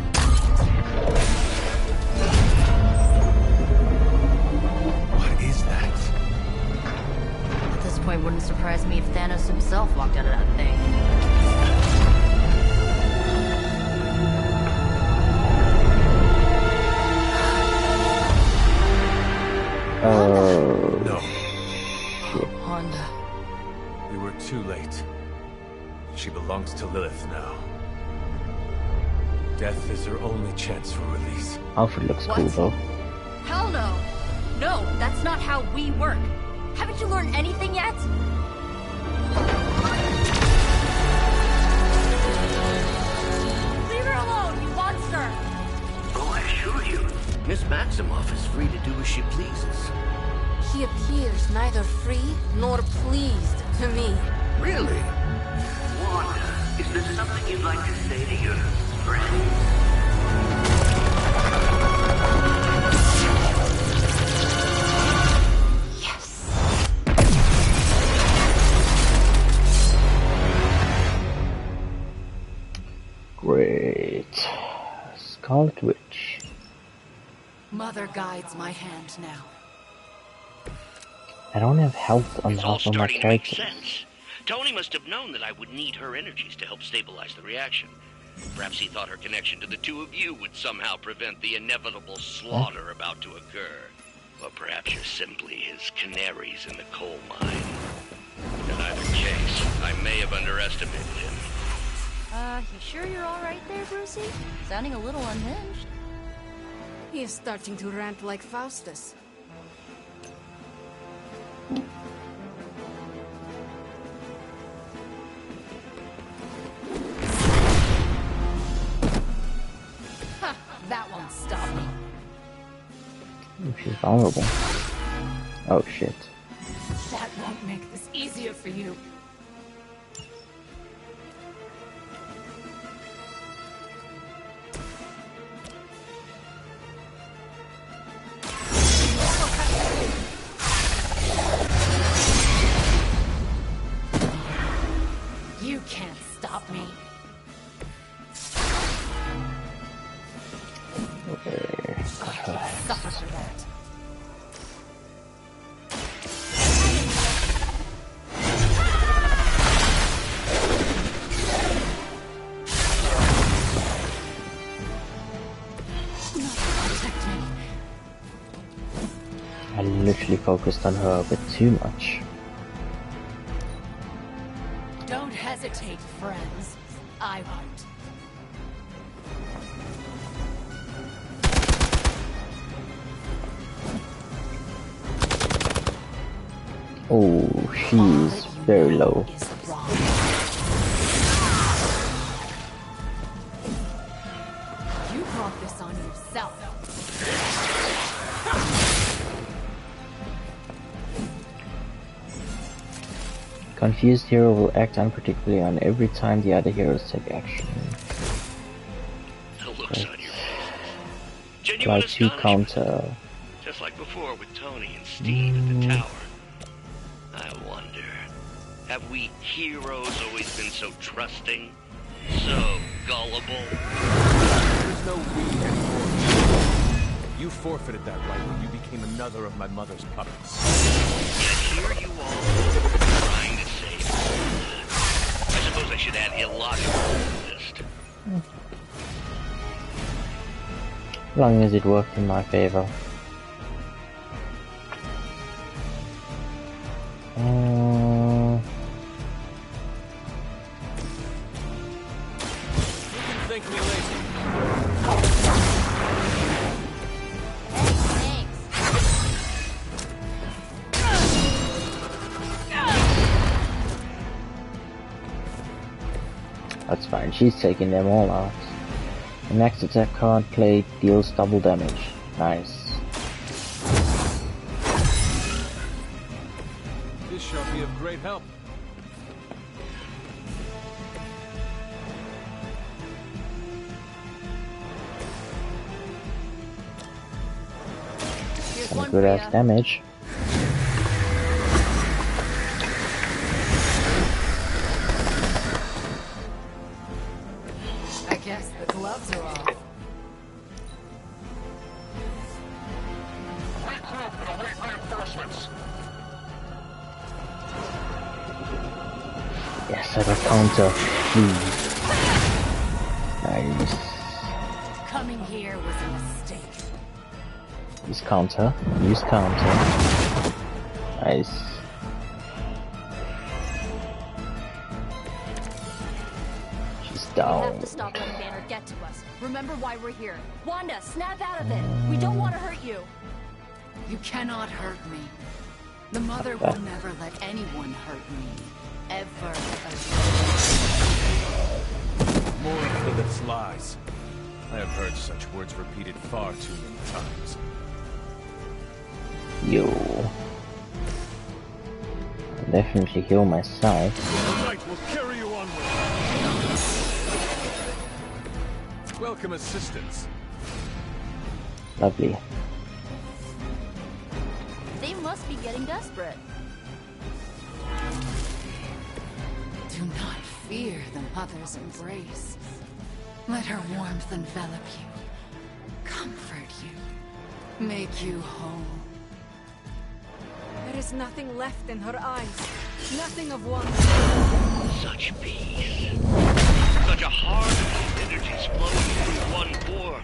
What is that? At this point, wouldn't surprise me if Thanos himself walked out of that thing. No. Wanda. We were too late. She belongs to Lilith now. Death is her only chance for release. Alfred looks cool though. Hell no! No, that's not how we work. Haven't you learned anything yet? Leave her alone, you monster! Oh, I assure you, Miss Maximoff is free to do as she pleases. She appears neither free nor pleased to me. Really? Wanda, is there something you'd like to say to your friends? Great. Scarlet Witch. Mother guides my hand now. I don't have health on It's all half of my starting to make characters. sense. Tony must have known that I would need her energies to help stabilize the reaction. Perhaps he thought her connection to the two of you would somehow prevent the inevitable slaughter about to occur. Or perhaps you're simply his canaries in the coal mine. In either case, I may have underestimated him. You sure you're alright there, Brucey? Sounding a little unhinged. He is starting to rant like Faustus. Ha! That won't stop me. Ooh, she's vulnerable. Oh shit. That won't make this easier for you. You can't stop me. Okay. Suffer for that. Protect me. I literally focused on her a bit too much. Don't hesitate, friends. I won't. Oh, she's very low. Is wrong. You brought this on yourself. Confused hero will act unpredictably on every time the other heroes take action. The looks on your faces. Try Genuine to astonishment. counter. Just like before with Tony and Steve at the tower. I wonder, have we heroes always been so trusting? So gullible? There's no we anymore. You forfeited that right when you became another of my mother's puppets. Yet here you all, trying to save me. I suppose I should add illogical to the list. As long as it worked in my favor. Think me lazy. That's fine, she's taking them all out. The next attack card played deals double damage. Nice. This shall be of great help. Some good ass damage. I guess the gloves are off. Yes, I got counter. Please. Nice. Coming here was a mistake. Use counter. Use counter. Nice. She's We down. have to stop letting Banner get to us. Remember why we're here. Wanda, snap out of it. We don't want to hurt you. You cannot hurt me. The mother will never let anyone hurt me. Ever again. More of Lilith's lies. I have heard such words repeated far too many times. Yo. I'll definitely heal myself. The light will carry you onward. Welcome assistance. Lovely. They must be getting desperate. Do not fear the mother's embrace. Let her warmth envelop you, comfort you, make you whole. There is nothing left in her eyes. Nothing of wonder. Such peace. Such a harmony of energies flowing through one form.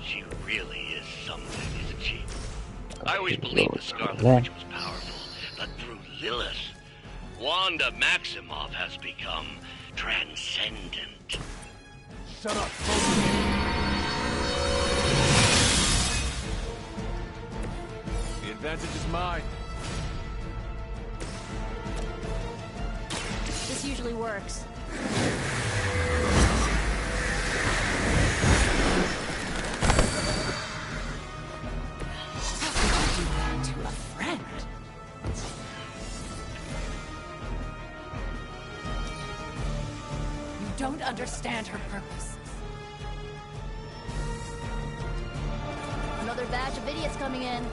She really is something, isn't she? I always believed the Scarlet Witch was powerful, but through Lilith, Wanda Maximoff has become transcendent. Shut up, The advantage is mine. This usually works. To a friend. You don't understand her purpose. Another batch of idiots coming in.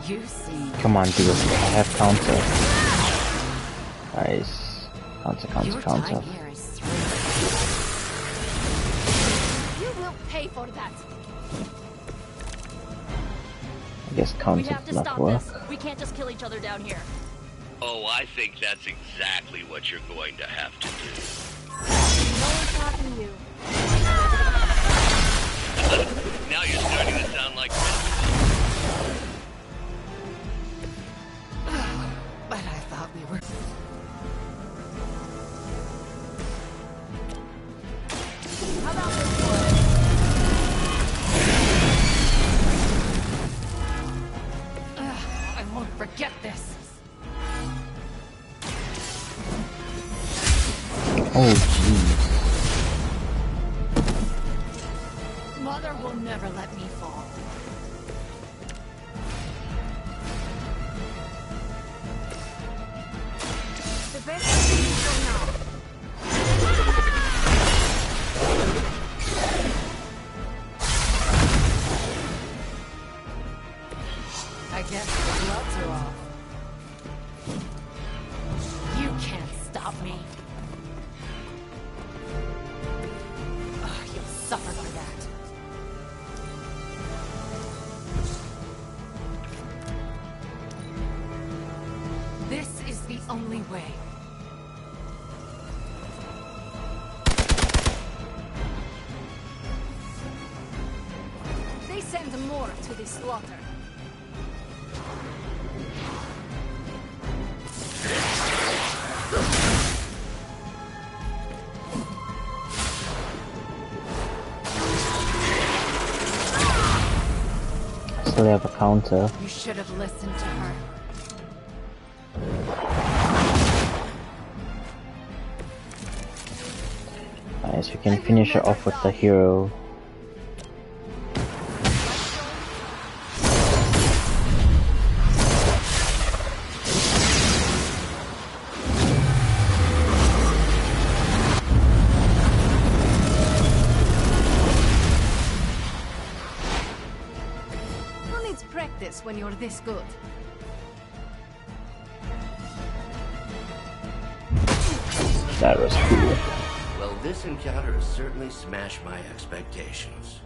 You see. Come on, dude. I have counter. Nice. Counter, counter. Here is You will pay for that. I guess We counter have to does not stop work. this. We can't just kill each other down here. Oh, I think that's exactly what you're going to have to do. No one's talking to you. Now you're starting to sound like But I thought we were. How about this one? I won't forget this. Oh, jeez. Mother will never let me fall. The best thing is for now. I guess the gloves are off. You can't stop me. Ugh, you'll suffer for that. This is the only way. They send more to the slaughter. So they have a counter. You should have listened to her. Nice, we can finish it off with the hero. Who needs practice when you're this good? That was cool. Well, this encounter has certainly smashed my expectations.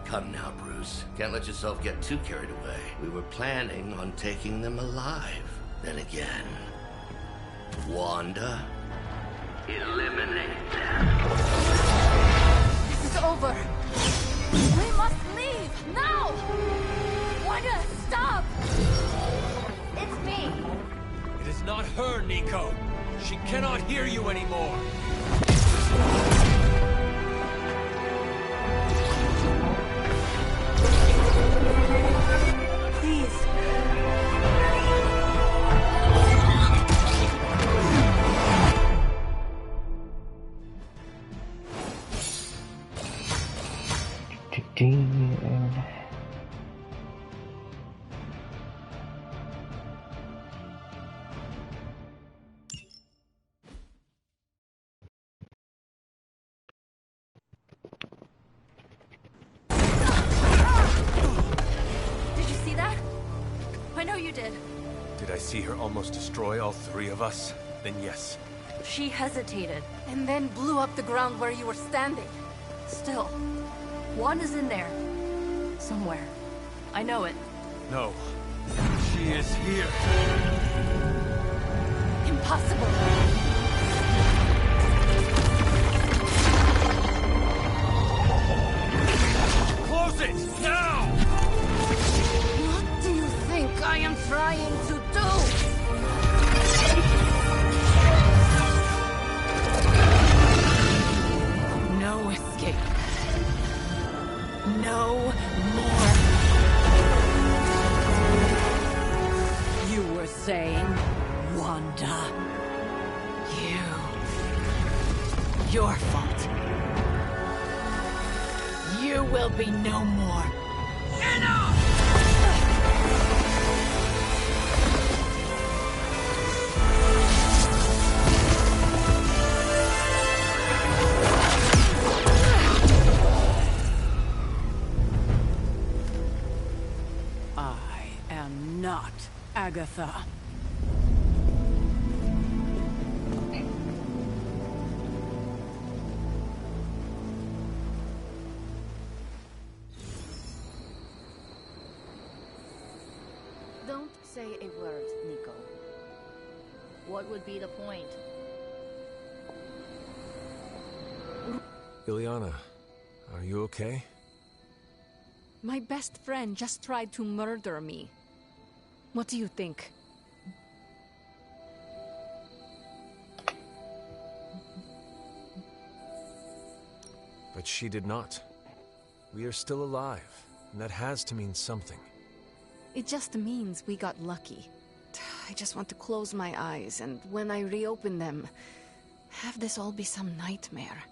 Come now, Bruce. Can't let yourself get too carried away. We were planning on taking them alive. Then again, Wanda? Eliminate them. This is over. We must leave now! Wanda, stop! It's me. It is not her, Nico. She cannot hear you anymore. Please. Did you see that? I know you did. Did I see her almost destroy all three of us? Then yes. She hesitated. And then blew up the ground where you were standing. Still, Wanda's in there. Somewhere. I know it. No. She is here. Impossible. Close it! Now! What do you think I am trying to do? No escape. No more. You were saying, Wanda. Your fault. You will be no more. Enough! I am not Agatha. Don't say a word, Nico. What would be the point? Ileana, are you okay? My best friend just tried to murder me. What do you think? But she did not. We are still alive, and that has to mean something. It just means we got lucky. I just want to close my eyes, and when I reopen them, have this all be some nightmare.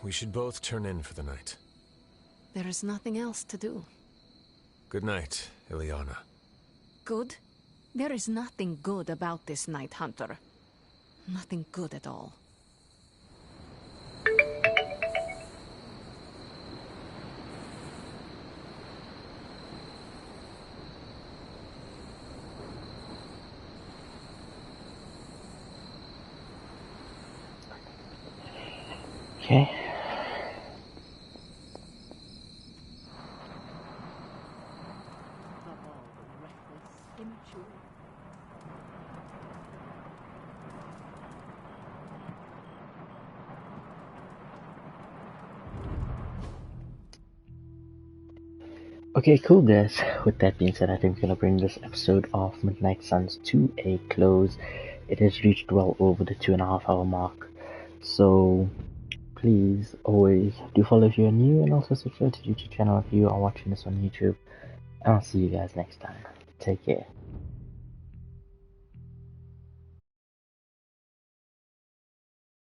We should both turn in for the night. There is nothing else to do. Good night, Ileana. Good? There is nothing good about this night, Hunter. Nothing good at all. Okay. Okay, cool guys. With that being said, I think we're gonna bring this episode of Midnight Suns to a close. It has reached well over the 2.5 hour mark. So please always do follow if you're new, and also subscribe to the YouTube channel if you are watching this on YouTube. And I'll see you guys next time. Take care.